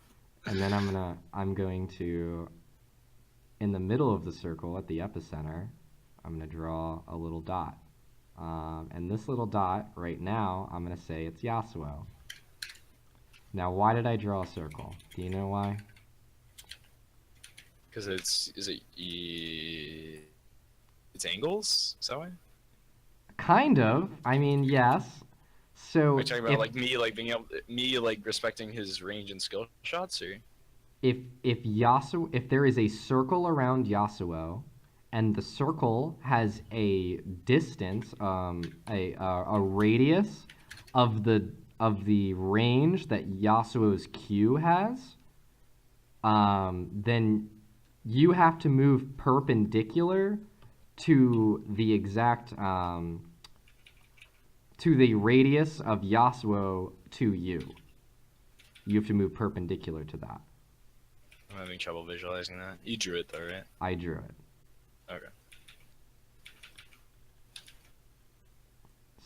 And then I'm going to, in the middle of the circle at the epicenter, I'm gonna draw a little dot. And this little dot right now, I'm gonna say it's Yasuo. Now, why did I draw a circle? Do you know why? Because it's angles? Is that why? Kind of. I mean, yes. So are you talking about me respecting his range and skill shots, or if if there is a circle around Yasuo, and the circle has a distance, a radius of the range that Yasuo's Q has, then you have to move perpendicular to the exact to the radius of Yasuo to you. You have to move perpendicular to that. I'm having trouble visualizing that. You drew it though, right? I drew it. Okay.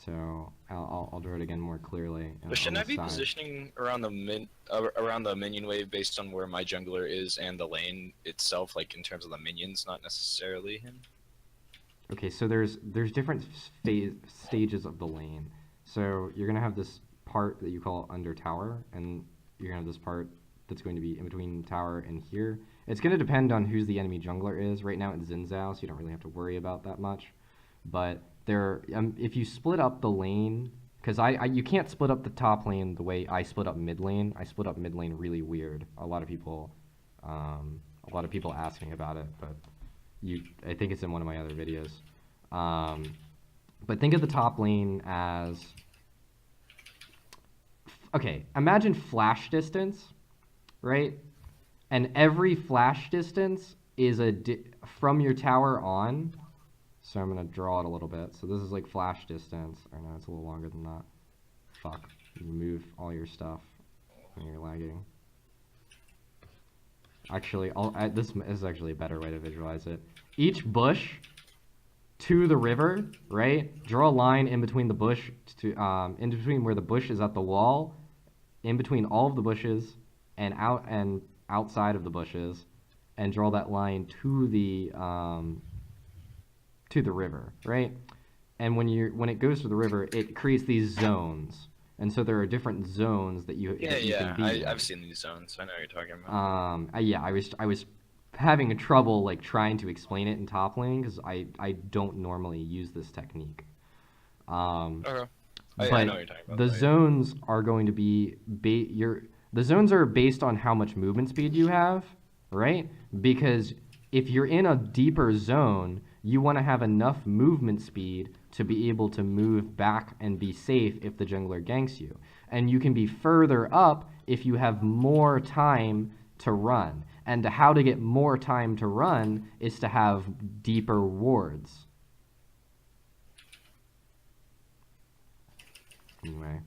So I'll draw it again more clearly. But shouldn't I be positioning around the minion wave based on where my jungler is and the lane itself, like in terms of the minions, not necessarily him? Okay, so there's different stages of the lane. So you're gonna have this part that you call under tower, and you're gonna have this part that's going to be in between tower and here. It's gonna depend on who's the enemy jungler is. Right now it's Xin Zhao, so you don't really have to worry about that much. But there, if you split up the lane, because you can't split up the top lane the way I split up mid lane. I split up mid lane really weird. A lot of people ask me about it, but I think it's in one of my other videos. But think of the top lane as, okay, imagine flash distance, right? And every flash distance is from your tower on. So I'm going to draw it a little bit. So this is like flash distance. Or no, it's a little longer than that. Fuck. You move all your stuff when you're lagging. Actually, this is actually a better way to visualize it. Each bush to the river, right? Draw a line in between the bush, in between where the bush is at the wall, in between all of the bushes, and outside of the bushes, and draw that line to the river, right? And when it goes to the river, it creates these zones, and so there are different zones that you can be in. I've seen these zones. I know what you're talking about. Yeah, I was having trouble like trying to explain it in top lane because I don't normally use this technique. Okay. But I know what you're talking about. The zones are going to be the zones are based on how much movement speed you have, right? Because if you're in a deeper zone, you want to have enough movement speed to be able to move back and be safe if the jungler ganks you. And you can be further up if you have more time to run. And how to get more time to run is to have deeper wards. Anyway,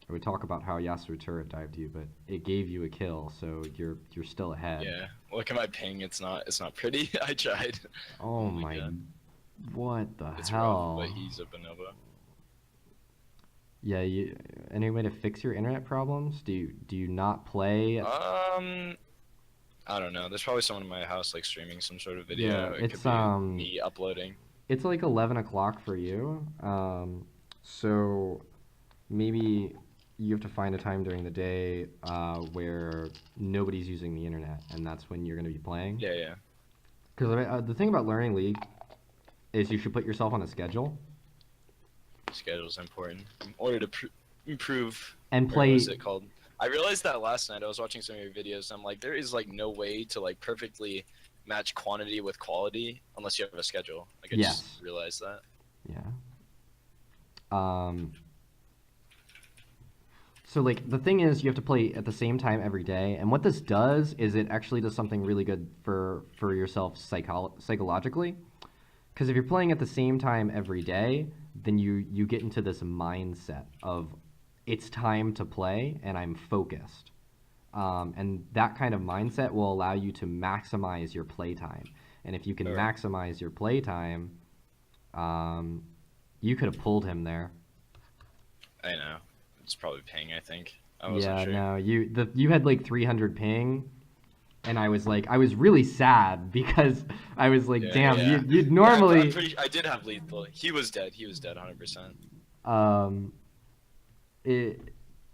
I would talk about how Yasuo turret dived you, but it gave you a kill, so you're still ahead. Yeah, look at my ping. It's not pretty. I tried. Oh my God. What the it's hell? Rough, but he's a Bonova. Yeah, any way to fix your internet problems? Do you not play? I don't know. There's probably someone in my house like streaming some sort of video. Yeah, it could be me uploading. It's like 11 o'clock for you. So maybe you have to find a time during the day where nobody's using the internet, and that's when you're going to be playing. Yeah. Because the thing about learning League is you should put yourself on a schedule. Schedule's important in order to improve. And play. What is it called? I realized that last night. I was watching some of your videos. And I'm like, there is like no way to like perfectly match quantity with quality unless you have a schedule. Like I just realized that. Yeah. So like the thing is you have to play at the same time every day, and what this does is it actually does something really good for yourself psychologically. Because if you're playing at the same time every day, then you get into this mindset of it's time to play and I'm focused. And that kind of mindset will allow you to maximize your playtime. And if you can maximize your playtime, you could have pulled him there. I know. It's probably ping, I think. I wasn't sure. No, you had like 300 ping, and I was really sad because I was like, damn, you'd normally. Yeah, I did have lethal. He was dead. 100%.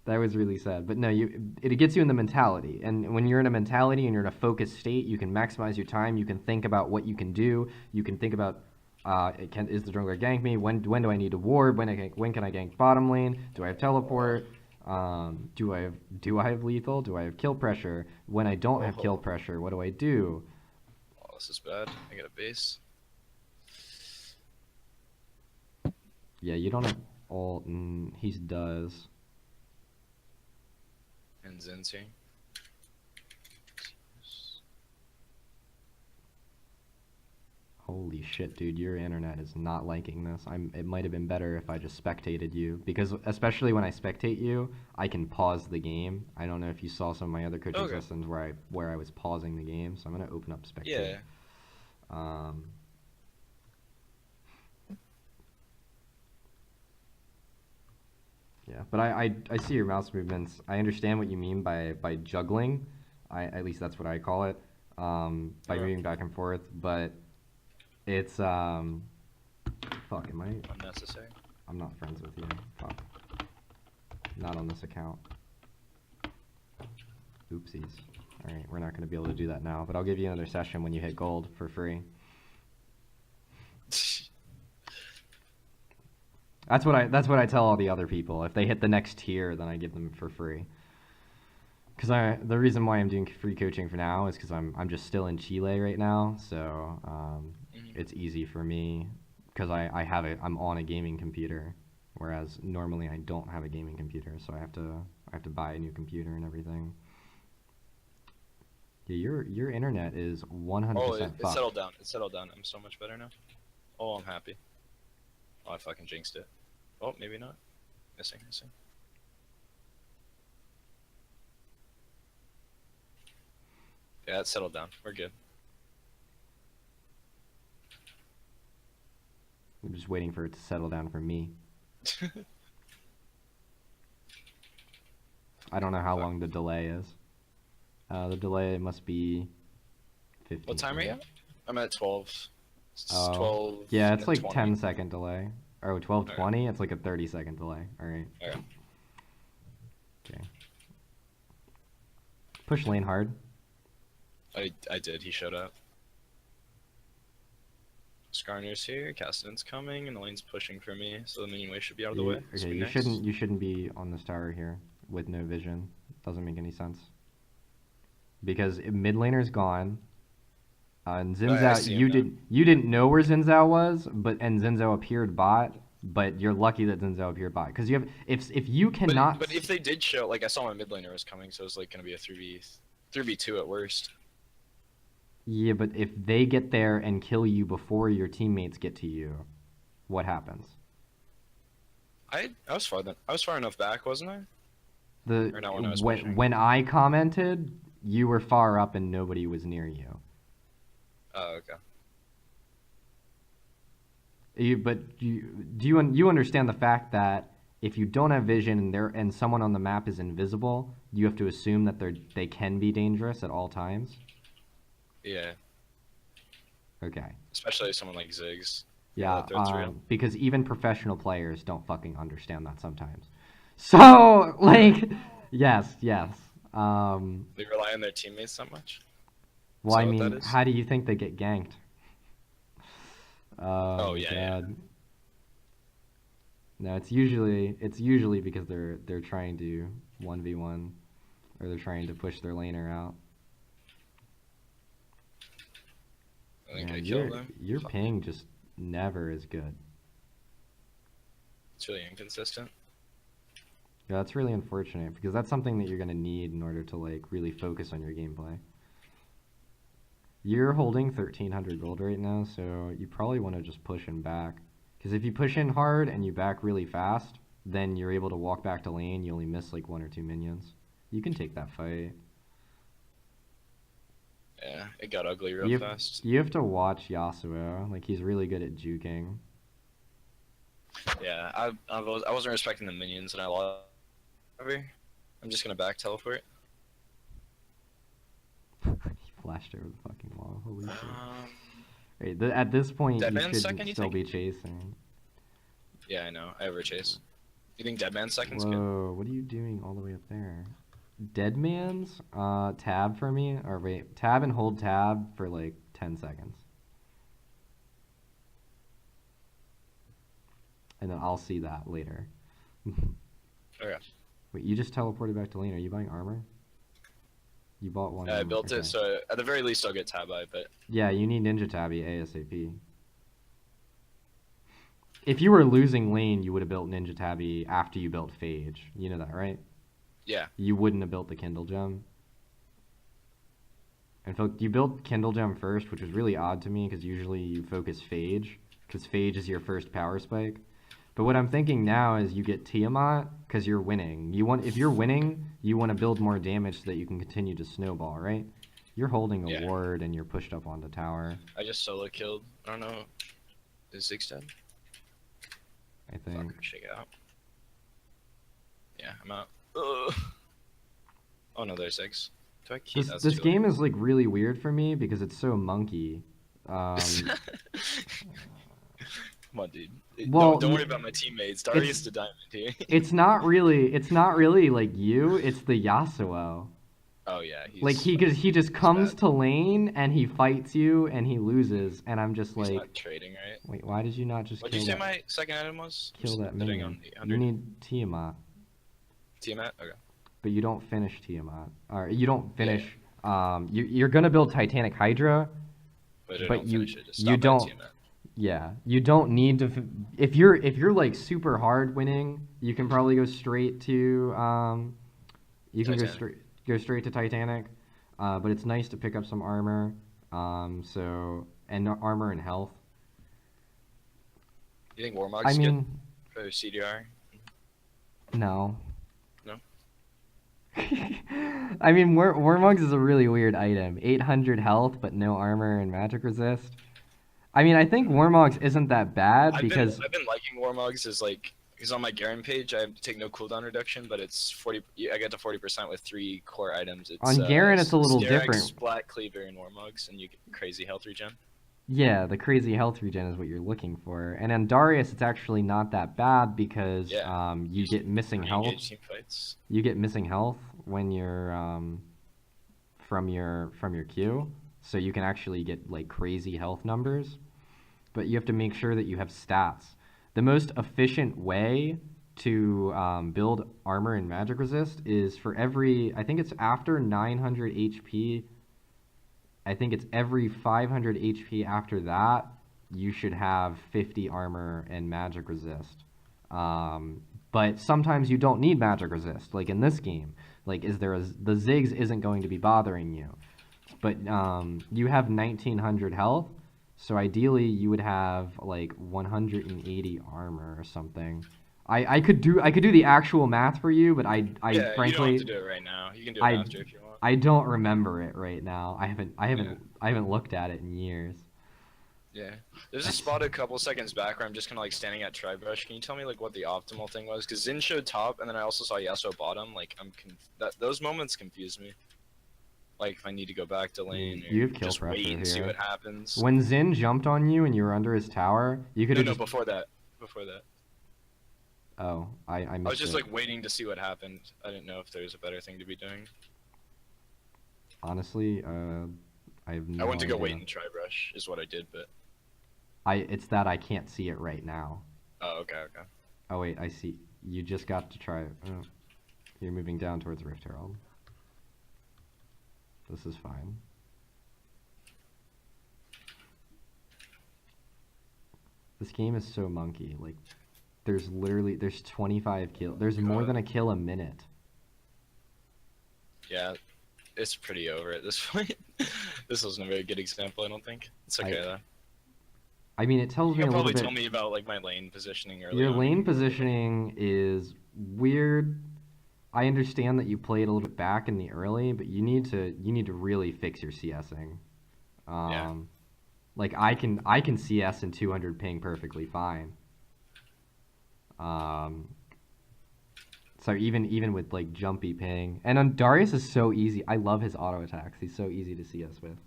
That was really sad, but no, it gets you in the mentality, and when you're in a mentality and you're in a focused state, you can maximize your time. You can think about what you can do. You can think about. Is the jungler gank me? When do I need to ward? When can I gank bottom lane? Do I have teleport? Do I have lethal? Do I have kill pressure? When I don't have kill pressure, what do I do? Oh, this is bad. I got a base. Yeah, you don't have ult, and he does. And Zin's here. Holy shit, dude, your internet is not liking this. It might have been better if I just spectated you, because especially when I spectate you, I can pause the game. I don't know if you saw some of my other coaching Okay. sessions where I was pausing the game, so I'm gonna open up spectate. Yeah. Um, yeah, but I see your mouse movements. I understand what you mean by juggling. At least that's what I call it. By Okay. moving back and forth, but it's fuck, am I? Unnecessary. I'm not friends with you. Fuck. Not on this account. Oopsies. Alright, we're not going to be able to do that now, but I'll give you another session when you hit gold for free. That's what I tell all the other people. If they hit the next tier, then I give them for free. Because the reason why I'm doing free coaching for now is because I'm just still in Chile right now, so it's easy for me because I'm on a gaming computer, whereas normally I don't have a gaming computer, so I have to buy a new computer and everything. Yeah, your internet is 100% Oh, it fucked. settled down. It settled down. I'm so much better now. Oh, I'm happy. Oh, I fucking jinxed it. Oh, maybe not. Missing. Yeah, it settled down. We're good. I'm just waiting for it to settle down for me. I don't know how long the delay is. The delay must be 15 What time are you at? I'm at 12. It's Oh, 12. yeah, it's like 20. 10-second delay. Oh, 12:20, it's like a 30-second delay. Alright. Okay. Okay. Push lane hard. I did. He showed up. Skarner's here. Caston's coming, and the lane's pushing for me, so the minion wave should be out of the way. Okay, you shouldn't be on this tower here with no vision. Doesn't make any sense. Because mid laner's gone. And Zinzao, you didn't know where Zinzao was, and Zinzao appeared bot. But you're lucky that Zinzao appeared bot, because you have if you cannot. But if they did show, like I saw my mid laner was coming, so it was like gonna be a 3v2 at worst. Yeah, but if they get there and kill you before your teammates get to you, what happens? I was far enough back, wasn't I? Or not when I was when I commented, you were far up and nobody was near you. Oh, okay. Do you understand the fact that if you don't have vision and someone on the map is invisible, you have to assume that they can be dangerous at all times? Yeah. Okay. Especially someone like Ziggs. Yeah, because even professional players don't fucking understand that sometimes. So, like, yes. They rely on their teammates that much? Well, I mean, how do you think they get ganked? Oh yeah, God. Yeah. No, it's usually because they're trying to 1v1, or they're trying to push their laner out. I think I killed them. Your ping just never is good. It's really inconsistent. Yeah, that's really unfortunate, because that's something that you're gonna need in order to like really focus on your gameplay. You're holding 1300 gold right now, so you probably want to just push in back. Because if you push in hard and you back really fast, then you're able to walk back to lane. You only miss like 1 or 2 minions. You can take that fight. Yeah, it got ugly real fast. You have to watch Yasuo. Like, he's really good at juking. Yeah, I wasn't respecting the minions and I lost. I'm just gonna back teleport. He flashed over the fucking wall. Holy shit. Wait, at this point, you should still be chasing. Yeah, I know. I overchase. You think Deadman's second's good? good? Whoa, what are you doing all the way up there? Deadman's? Tab for me? Or wait, tab and hold tab for like 10 seconds. And then I'll see that later. Okay. Wait, you just teleported back to lane. Are you buying armor? You bought one. I built it, so at the very least I'll get tab eye, but... Yeah, you need Ninja Tabby ASAP. If you were losing lane, you would have built Ninja Tabby after you built Phage. You know that, right? Yeah. You wouldn't have built the Kindle Gem. In fact, you built Kindle Gem first, which was really odd to me because usually you focus Phage, because Phage is your first power spike. But what I'm thinking now is you get Tiamat because you're winning. If you're winning, you want to build more damage so that you can continue to snowball, right? You're holding a ward and you're pushed up on the tower. I just solo killed. I don't know. Is Ziggs dead? I think. Fuck, shake it out. Yeah, I'm out. Ugh. Oh no, there's Ziggs. Do I keep This game is like really weird for me because it's so monkey. Come on, dude. Well, don't worry about my teammates. Darius to diamond here. It's not really like you. It's the Yasuo. Oh yeah. Like he just comes to lane and he fights you and he loses and I'm just he's like. Not trading, right? Wait, why did you not just? What did you say my second item was? Kill that minion. You need Tiamat. Tiamat, okay. But you don't finish Tiamat, or you don't finish. Yeah. You're gonna build Titanic Hydra, but you don't. Yeah, you don't need to. If you're like super hard winning, you can probably go straight to. You can go straight to Titanic, but it's nice to pick up some armor. And armor and health. You think Warmog's good for CDR? No. No. I mean, Warmugs is a really weird item. 800 health, but no armor and magic resist. I mean, I think Warmugs isn't that bad because I've been liking Warmugs as like because on my Garen page I take no cooldown reduction, but it's 40. I get to 40% with 3 core items. It's, on Garen, it's a little different. Splat Cleaver and Warmugs, and you get crazy health regen. Yeah, the crazy health regen is what you're looking for. And on Darius, it's actually not that bad because you get missing health. Team fights. You get missing health when you're from your Q, so you can actually get like crazy health numbers. But you have to make sure that you have stats. The most efficient way to build armor and magic resist is for every, I think it's after 900 HP. I think it's every 500 HP after that, you should have 50 armor and magic resist. But sometimes you don't need magic resist, like in this game. Like, the Ziggs isn't going to be bothering you. But you have 1900 health, so ideally you would have like 180 armor or something. I could do the actual math for you, but I frankly you don't have to do it right now. You can do it after if you want. I don't remember it right now. I haven't looked at it in years. Yeah, there's a spot a couple seconds back where I'm just kind of like standing at Tribrush. Can you tell me like what the optimal thing was? Because Xin showed top, and then I also saw Yasuo bottom. Like those moments confuse me. Like if I need to go back to lane, or you have kill just pressure wait and here. see what happens. When Xin jumped on you and you were under his tower, you could have No, before that. Oh, I missed I was just it. like waiting to see what happened. I didn't know if there was a better thing to be doing. Honestly, I have no I went to go idea. wait and Tribrush is what I did, but it's that I can't see it right now. oh, okay. Oh wait, I see. You just got to try. Oh, you're moving down towards Rift Herald. This is fine. This game is so monkey. Like, there's 25 kills. There's more than a kill a minute. Yeah, it's pretty over at this point. This wasn't a very good example, I don't think. It's okay though. I mean, it tells me a little bit. Probably tell me about like my lane positioning earlier. Your lane positioning is weird. I understand that you played a little bit back in the early, but you need to really fix your CSing. Yeah. Like I can CS in 200 ping perfectly fine. So even with like jumpy ping, and on Darius is so easy. I love his auto attacks. He's so easy to CS with.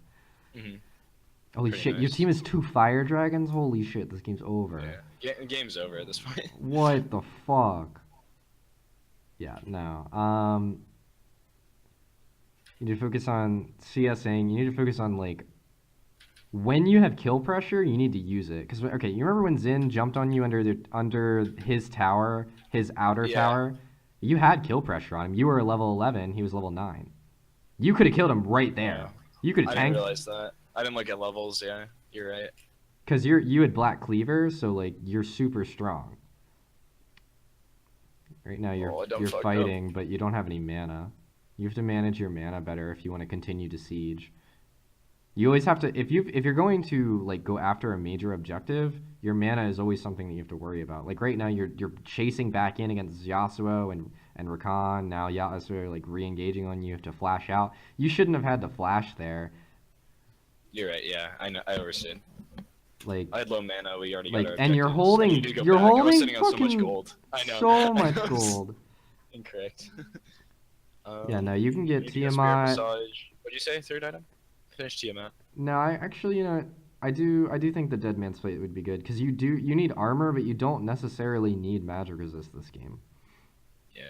Mm-hmm. Holy Pretty shit! nice. Your team is 2 fire dragons. Holy shit! This game's over. Yeah, game's over at this point. What the fuck? Yeah, no. You need to focus on CSing. You need to focus on like when you have kill pressure, you need to use it. Cause okay, you remember when Xin jumped on you under his tower, his outer tower? You had kill pressure on him. You were level 11. He was level 9. You could have killed him right there. You could have tanked. I didn't realize that. I didn't look at levels. Yeah, you're right. Cause you had black cleaver, so like you're super strong. Right now you're fighting, but you don't have any mana. You have to manage your mana better if you want to continue to siege. You always have to if you're going to like go after a major objective, your mana is always something that you have to worry about. Like right now, you're chasing back in against Yasuo and Rakan. Now Yasuo like re-engaging on you. You have to flash out. You shouldn't have had to flash there. You're right. Yeah, I know. I overstood. Like I had low mana. We already got like our and objectives. I need to go you're back. I was holding sitting on so much fucking gold. I know. so I much was gold. incorrect. Yeah, no, you can get Need to go Spirit Tiamat. Massage. What'd you say? Third item? Finish Tiamat. No, I actually, I do think the Dead Man's Fate would be good because you need armor, but you don't necessarily need magic resist this game. Yeah.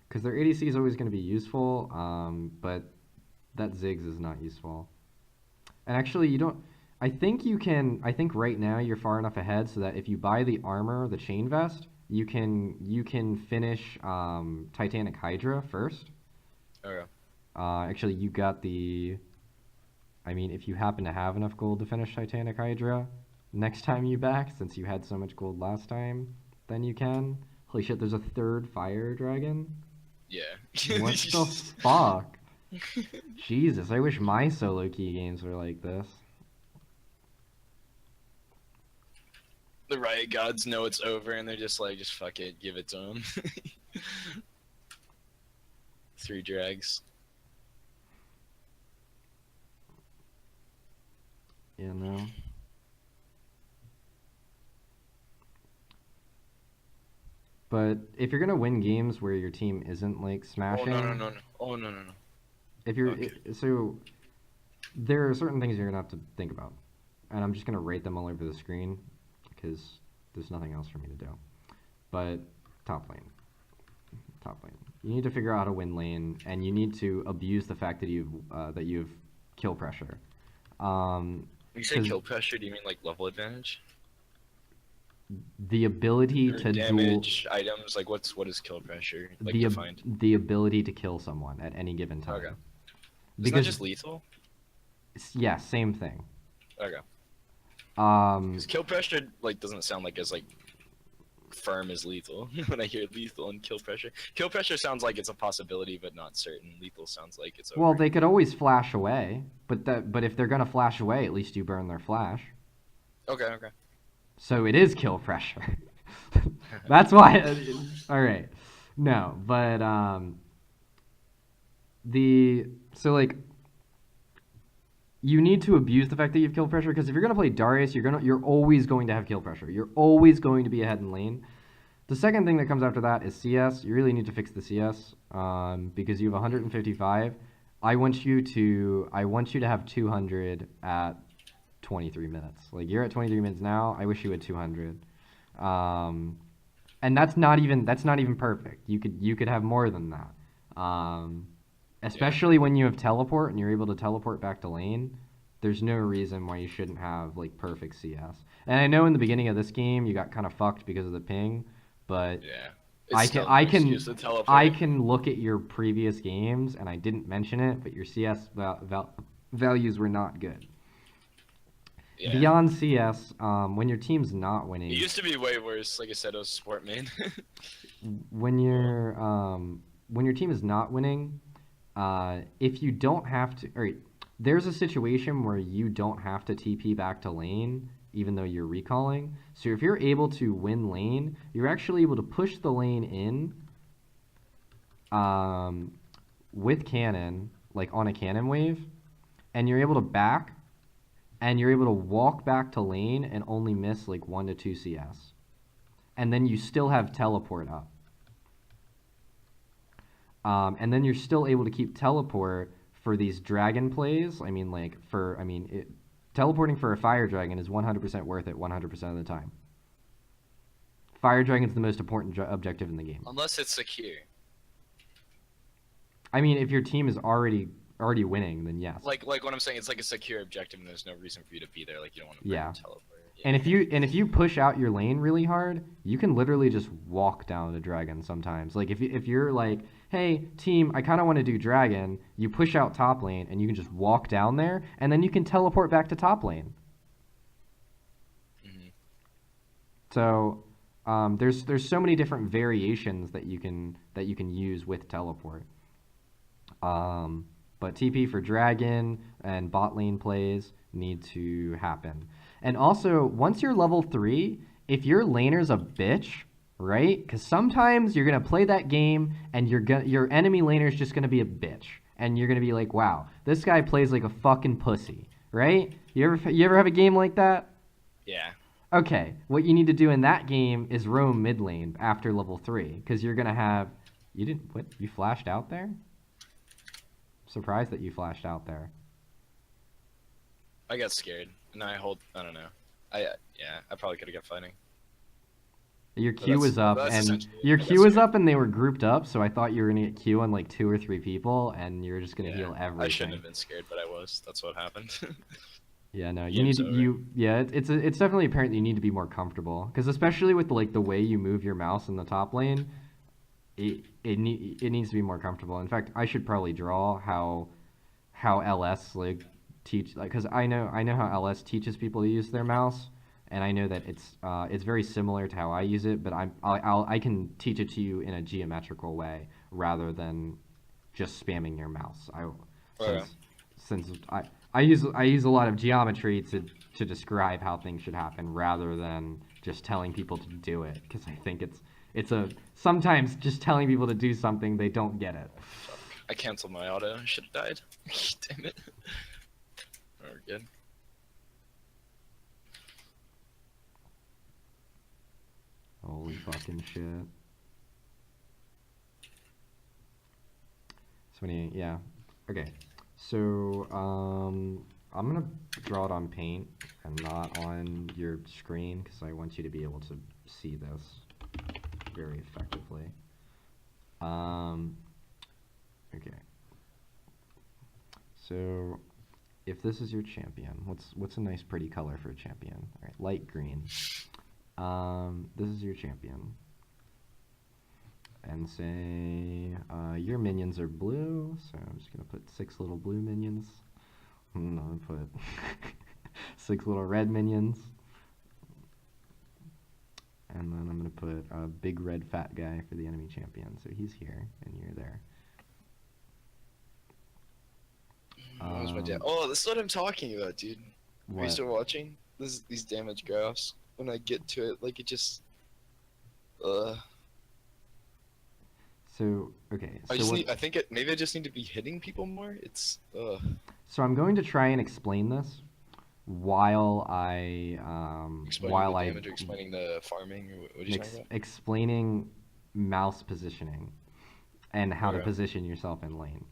Because their ADC is always going to be useful, but that Ziggs is not useful. And actually, you don't. I think you can. I think right now you're far enough ahead so that if you buy the armor, the chain vest, you can finish Titanic Hydra first. Okay. Actually, you got the. I mean, if you happen to have enough gold to finish Titanic Hydra, next time you back, since you had so much gold last time, then you can. Holy shit, there's a third fire dragon? Yeah. What the fuck? Jesus, I wish my solo key games were like this. The Riot Gods know it's over and they're just like, just fuck it, give it to them. 3 drags. You know? But if you're gonna win games where your team isn't like smashing, Oh no. Oh no. if you're Okay. so there are certain things you're gonna have to think about, and I'm just gonna rate them all over the screen because there's nothing else for me to do. But top lane, you need to figure out how to win lane, and you need to abuse the fact that you've kill pressure. When you say 'Cause kill pressure, do you mean like level advantage? the ability Or to damage items? Like what is kill pressure? Like defined? the ability to kill someone at any given time. Okay. Isn't that Because just lethal? yeah, same thing. Okay. Um, Because kill pressure like doesn't sound like as like firm as lethal when I hear lethal and kill pressure. Kill pressure sounds like it's a possibility but not certain. Lethal sounds like it's over. well, they could always flash away, but if they're gonna flash away, at least you burn their flash. Okay. So it is kill pressure. That's why. All right. No, but like you need to abuse the fact that you have kill pressure because if you're gonna play Darius, you're always going to have kill pressure. You're always going to be ahead in lane. The second thing that comes after that is CS. You really need to fix the CS because you have 155. I want you to have 200 at 23 minutes. Like you're at 23 minutes now. I wish you had 200. And that's not even perfect. You could have more than that. Especially when you have teleport and you're able to teleport back to lane. There's no reason why you shouldn't have like perfect CS. And I know in the beginning of this game you got kind of fucked because of the ping, but Yeah. I can look at your previous games and I didn't mention it, but your CS values were not good. Yeah. Beyond CS, when your team's not winning, It used to be way worse. Like I said, I was a sport main. when your team is not winning, if you don't have to, or there's a situation where you don't have to TP back to lane, even though you're recalling. So if you're able to win lane, you're actually able to push the lane in, with cannon, like on a cannon wave, and you're able to back. And you're able to walk back to lane and only miss like 1 to 2 CS. And then you still have teleport up. And then you're still able to keep teleport for these dragon plays. Teleporting for a fire dragon is 100% worth it 100% of the time. Fire dragon's the most important objective in the game. Unless it's secure. I mean, if your team is already winning, then yes. Like what I'm saying, it's like a secure objective, and there's no reason for you to be there. Like you don't want to teleport. Yeah. And if you push out your lane really hard, you can literally just walk down a dragon sometimes. Like if you're like, hey team, I kind of want to do dragon, you push out top lane and you can just walk down there, and then you can teleport back to top lane. Mm-hmm. So there's so many different variations that you can use with teleport. But TP for dragon and bot lane plays need to happen. And also, once you're level 3, if your laner's a bitch, right? Because sometimes you're gonna play that game and your enemy laner's just gonna be a bitch, and you're gonna be like, wow, this guy plays like a fucking pussy, right? You ever have a game like that? Yeah. Okay, what you need to do in that game is roam mid lane after level 3, because you're gonna have. You didn't. What? You flashed out there? Surprised that you flashed out there. I got scared. And I don't know. Yeah, I probably could have kept fighting. Your But Q was up, that's and essentially it. your I got Q was scared. up, and they were grouped up. So I thought you were gonna get Q on like 2 or 3 people, and you were just gonna Yeah. heal I shouldn't everything. have been scared, but I was. That's what happened. Yeah, no, you need Game's to over. yeah, it's definitely apparent that you need to be more comfortable, because especially with like the way you move your mouse in the top lane, it needs to be more comfortable. In fact, I should probably draw how LS like teach, like, because I know how LS teaches people to use their mouse, and I know that it's very similar to how I use it, but I can teach it to you in a geometrical way rather than just spamming your mouse. Okay. Since I use a lot of geometry to describe how things should happen rather than just telling people to do it, because I think it's a sometimes just telling people to do something they don't get it. Fuck. I canceled my auto. I should have died. Damn it. Oh, we're good. Holy fucking shit. So many, yeah. Okay. So, I'm gonna draw it on paint and not on your screen, because I want you to be able to see this very effectively. Okay. So, if this is your champion, what's a nice pretty color for a champion? All right, light green. This is your champion. And say your minions are blue, so I'm just gonna put 6 little blue minions. I'm gonna put 6 little red minions, and then I'm gonna put a big red fat guy for the enemy champion. So he's here, and you're there. Where's my Oh, this is what I'm talking about, dude. Are you What? still watching? These damage graphs. When I get to it, like it just. So okay. I So just what? need. I think maybe I just need to be hitting people more. It's. So I'm going to try and explain this while I Explaining the damage or explaining the farming, or what are you talking about? explaining mouse positioning and how to Okay. position yourself in lane.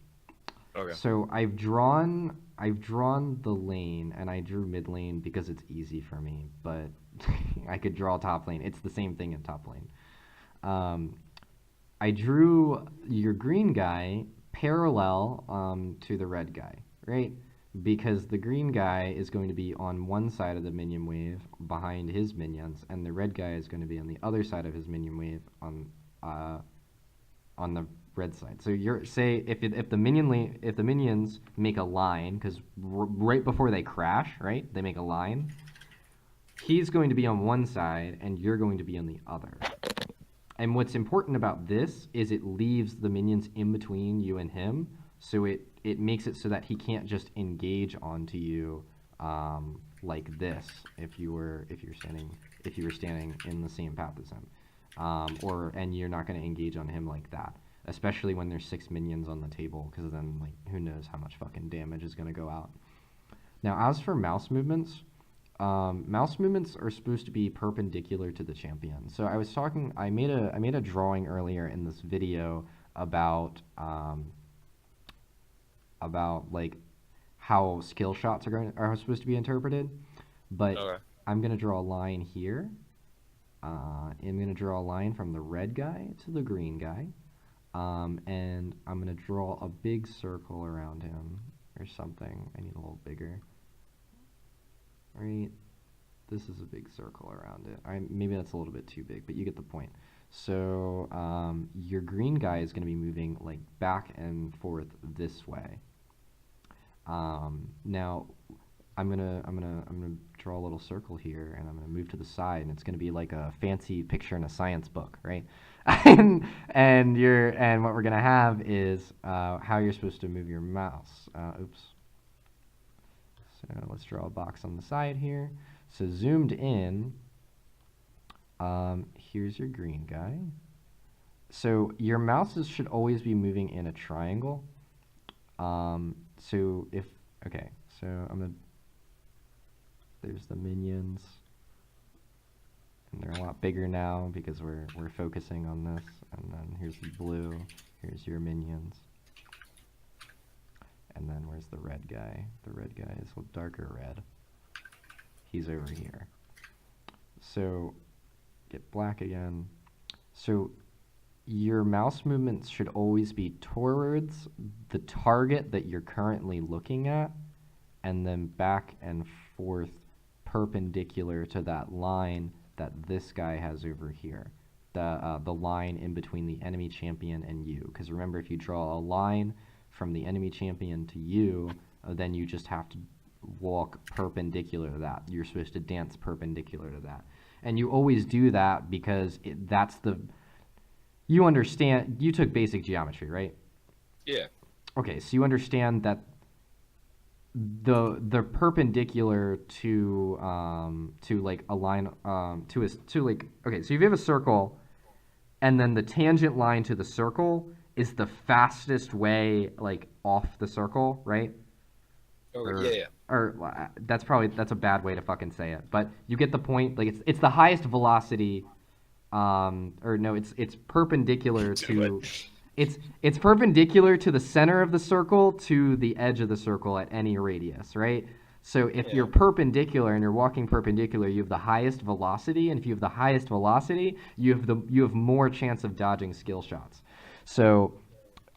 Okay. So I've drawn the lane, and I drew mid lane because it's easy for me, but I could draw top lane. It's the same thing in top lane. I drew your green guy parallel to the red guy, right? Because the green guy is going to be on one side of the minion wave behind his minions, and the red guy is going to be on the other side of his minion wave on the red side. So if the minions make a line, because right before they crash, right, they make a line. He's going to be on one side, and you're going to be on the other. And what's important about this is it leaves the minions in between you and him, so it makes it so that he can't just engage onto you like this if you were standing in the same path as him, and you're not going to engage on him like that, especially when there's 6 minions on the table, because then like who knows how much fucking damage is going to go out. Now, as for mouse movements. Mouse movements are supposed to be perpendicular to the champion. So I made a drawing earlier in this video about like how skill shots are supposed to be interpreted, but Okay. I'm gonna draw a line here. I'm gonna draw a line from the red guy to the green guy, and I'm gonna draw a big circle around him or something. I need a little bigger. Right, this is a big circle around it. Maybe that's a little bit too big, but you get the point. So your green guy is going to be moving like back and forth this way. Now I'm gonna draw a little circle here, and I'm gonna move to the side, and it's gonna be like a fancy picture in a science book, right? and what we're gonna have is how you're supposed to move your mouse. Oops. So let's draw a box on the side here. So zoomed in. Here's your green guy. So your mouses should always be moving in a triangle. So if okay, so I'm gonna. There's the minions. And they're a lot bigger now because we're focusing on this. And then here's the blue. Here's your minions. And then where's the red guy? The red guy is a darker red. He's over here. So get black again. So your mouse movements should always be towards the target that you're currently looking at, and then back and forth perpendicular to that line that this guy has over here. The line in between the enemy champion and you. Because remember, if you draw a line from the enemy champion to you, then you just have to walk perpendicular to that. You're supposed to dance perpendicular to that. And you always do that because that's the... You understand... You took basic geometry, right? Yeah. Okay, so you understand that the perpendicular to like a line to like, okay, so if you have a circle and then the tangent line to the circle is the fastest way like off the circle, right? Yeah. Or that's a bad way to fucking say it, but you get the point. Like it's the highest velocity, or no, it's perpendicular to. It's perpendicular to the center of the circle to the edge of the circle at any radius, right? So if you're perpendicular and you're walking perpendicular, you have the highest velocity, and if you have the highest velocity, you have more chance of dodging skill shots. So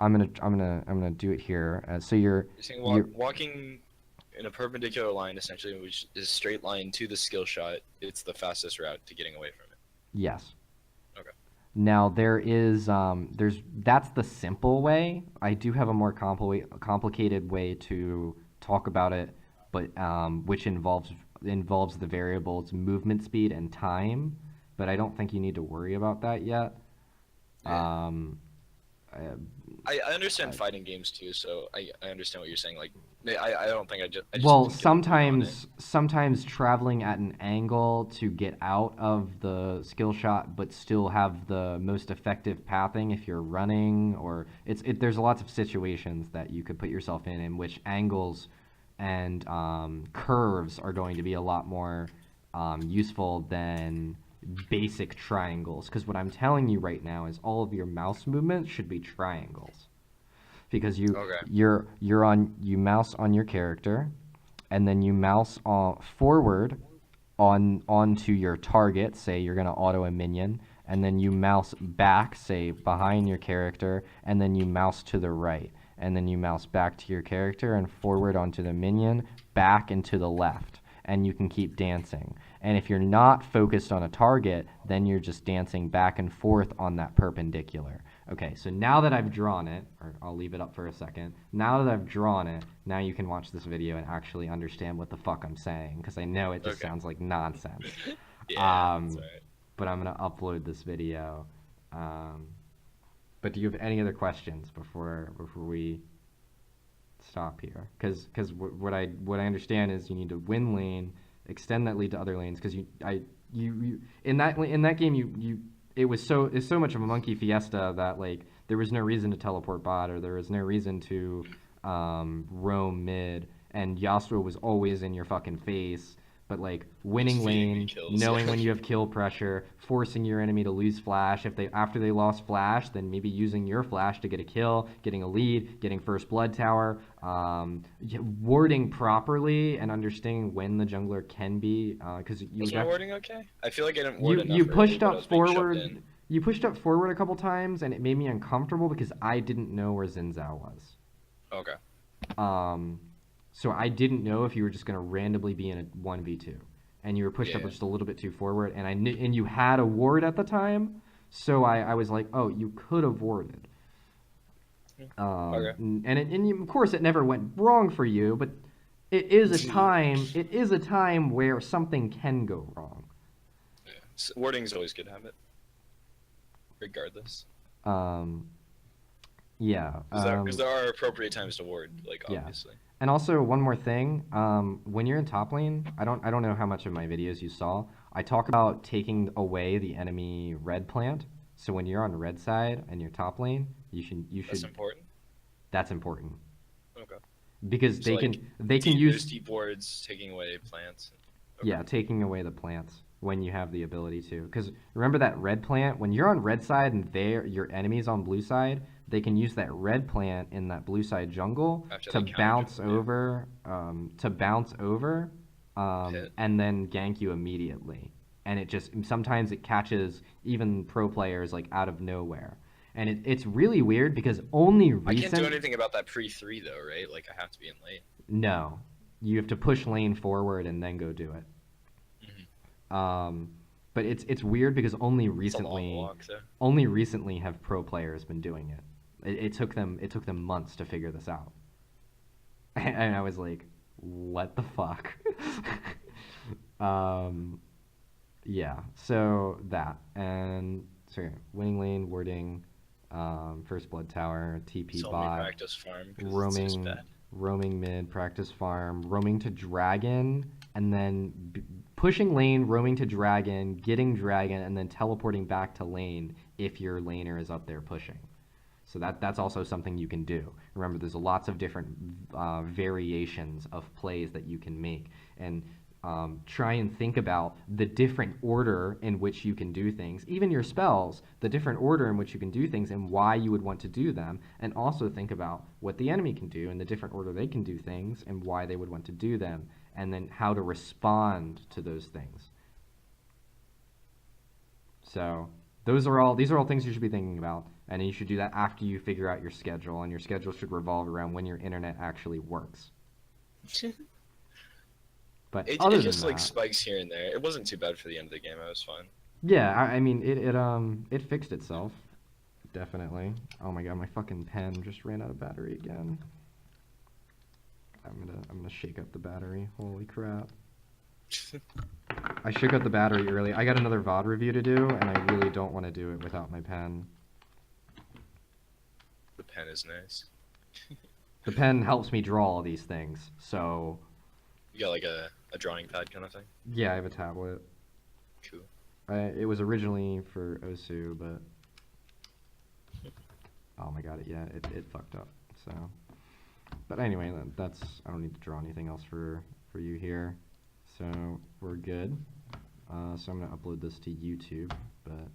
I'm gonna do it here. So you're saying walking in a perpendicular line, essentially, which is a straight line to the skill shot. It's the fastest route to getting away from it. Yes. Okay. Now there is that's the simple way. I do have a more complicated way to talk about it, but which involves the variables movement speed and time. But I don't think you need to worry about that yet. Yeah. I understand fighting games too, so I understand what you're saying. Like I don't think I just well, sometimes traveling at an angle to get out of the skill shot, but still have the most effective pathing if you're running, or there's lots of situations that you could put yourself in which angles and curves are going to be a lot more useful than basic triangles. Because what I'm telling you right now is all of your mouse movements should be triangles. Because you mouse on your character, and then you mouse forward onto your target. Say you're gonna auto a minion, and then you mouse back, say behind your character, and then you mouse to the right, and then you mouse back to your character and forward onto the minion, back and to the left, and you can keep dancing. And if you're not focused on a target, then you're just dancing back and forth on that perpendicular. Okay, so now that I've drawn it, or I'll leave it up for a second. Now that I've drawn it, now you can watch this video and actually understand what the fuck I'm saying, because I know it just sounds like nonsense. Yeah, that's right. But I'm going to upload this video. But do you have any other questions before we stop here? Because what I understand is you need to win lane, extend that lead to other lanes, because you in that game it was so much of a monkey fiesta that like there was no reason to teleport bot, or there was no reason to roam mid, and Yasuo was always in your fucking face. But like winning lane, knowing when you have kill pressure, forcing your enemy to lose flash. After they lost flash, then maybe using your flash to get a kill, getting a lead, getting first blood tower, warding properly, and understanding when the jungler can be. Because was my warding okay? I feel like I didn't ward enough. You pushed up forward. You pushed up forward a couple times, and it made me uncomfortable because I didn't know where Xin Zhao was. Okay. So I didn't know if you were just going to randomly be in a 1v2, and you were pushed up just a little bit too forward, and I knew, and you had a ward at the time, so I was like, oh, you could have warded. Okay. And of course it never went wrong for you, but it is a time where something can go wrong. Yeah. Warding is always good habit. regardless. Um, yeah. Because there are appropriate times to ward, like Yeah. obviously. And also one more thing, when you're in top lane, I don't know how much of my videos you saw. I talk about taking away the enemy red plant. So when you're on red side and you're top lane, That's important. that's important Okay. because So like they can deep, use there's deep wards taking away plants. Okay. yeah, taking away the plants when you have the ability to. Because remember that red plant, when you're on red side and your enemy's on blue side, they can use that red plant in that blue side jungle After to they counter bounce jungle, over, hit. and then gank you immediately. And it just sometimes it catches even pro players like out of nowhere. And it's really weird because only I can't do recent anything about that pre-3 though, right? Like I have to be in late. no, you have to push lane forward and then go do it. But it's weird because It's a long walk though. only recently have pro players been doing it. It took them months to figure this out, and I was like, what the fuck? Yeah. So that and so winning lane warding, first blood tower, TP So only bot, practice farm because it's just bad. roaming mid, practice farm, roaming to dragon, and then pushing lane, roaming to dragon, getting dragon, and then teleporting back to lane if your laner is up there pushing. So that's also something you can do. Remember, there's lots of different variations of plays that you can make, and try and think about the different order in which you can do things, even your spells, the different order in which you can do things and why you would want to do them, and also think about what the enemy can do and the different order they can do things and why they would want to do them, and then how to respond to those things. So these are all things you should be thinking about, and you should do that after you figure out your schedule, and your schedule should revolve around when your internet actually works. But It other than just like that, spikes here and there. It wasn't too bad for the end of the game. I was fine. yeah, I mean it fixed itself, definitely. Oh my god, my fucking pen just ran out of battery again. I'm gonna shake up the battery. Holy crap! I shook up the battery early. I got another VOD review to do, and I really don't want to do it without my pen. The pen is nice. The pen helps me draw all these things, so You got like a drawing pad kind of thing? yeah, I have a tablet. Cool. It was originally for Osu, but oh my god, it fucked up. So, but anyway, that's I don't need to draw anything else for you here. So we're good. So I'm gonna upload this to YouTube, but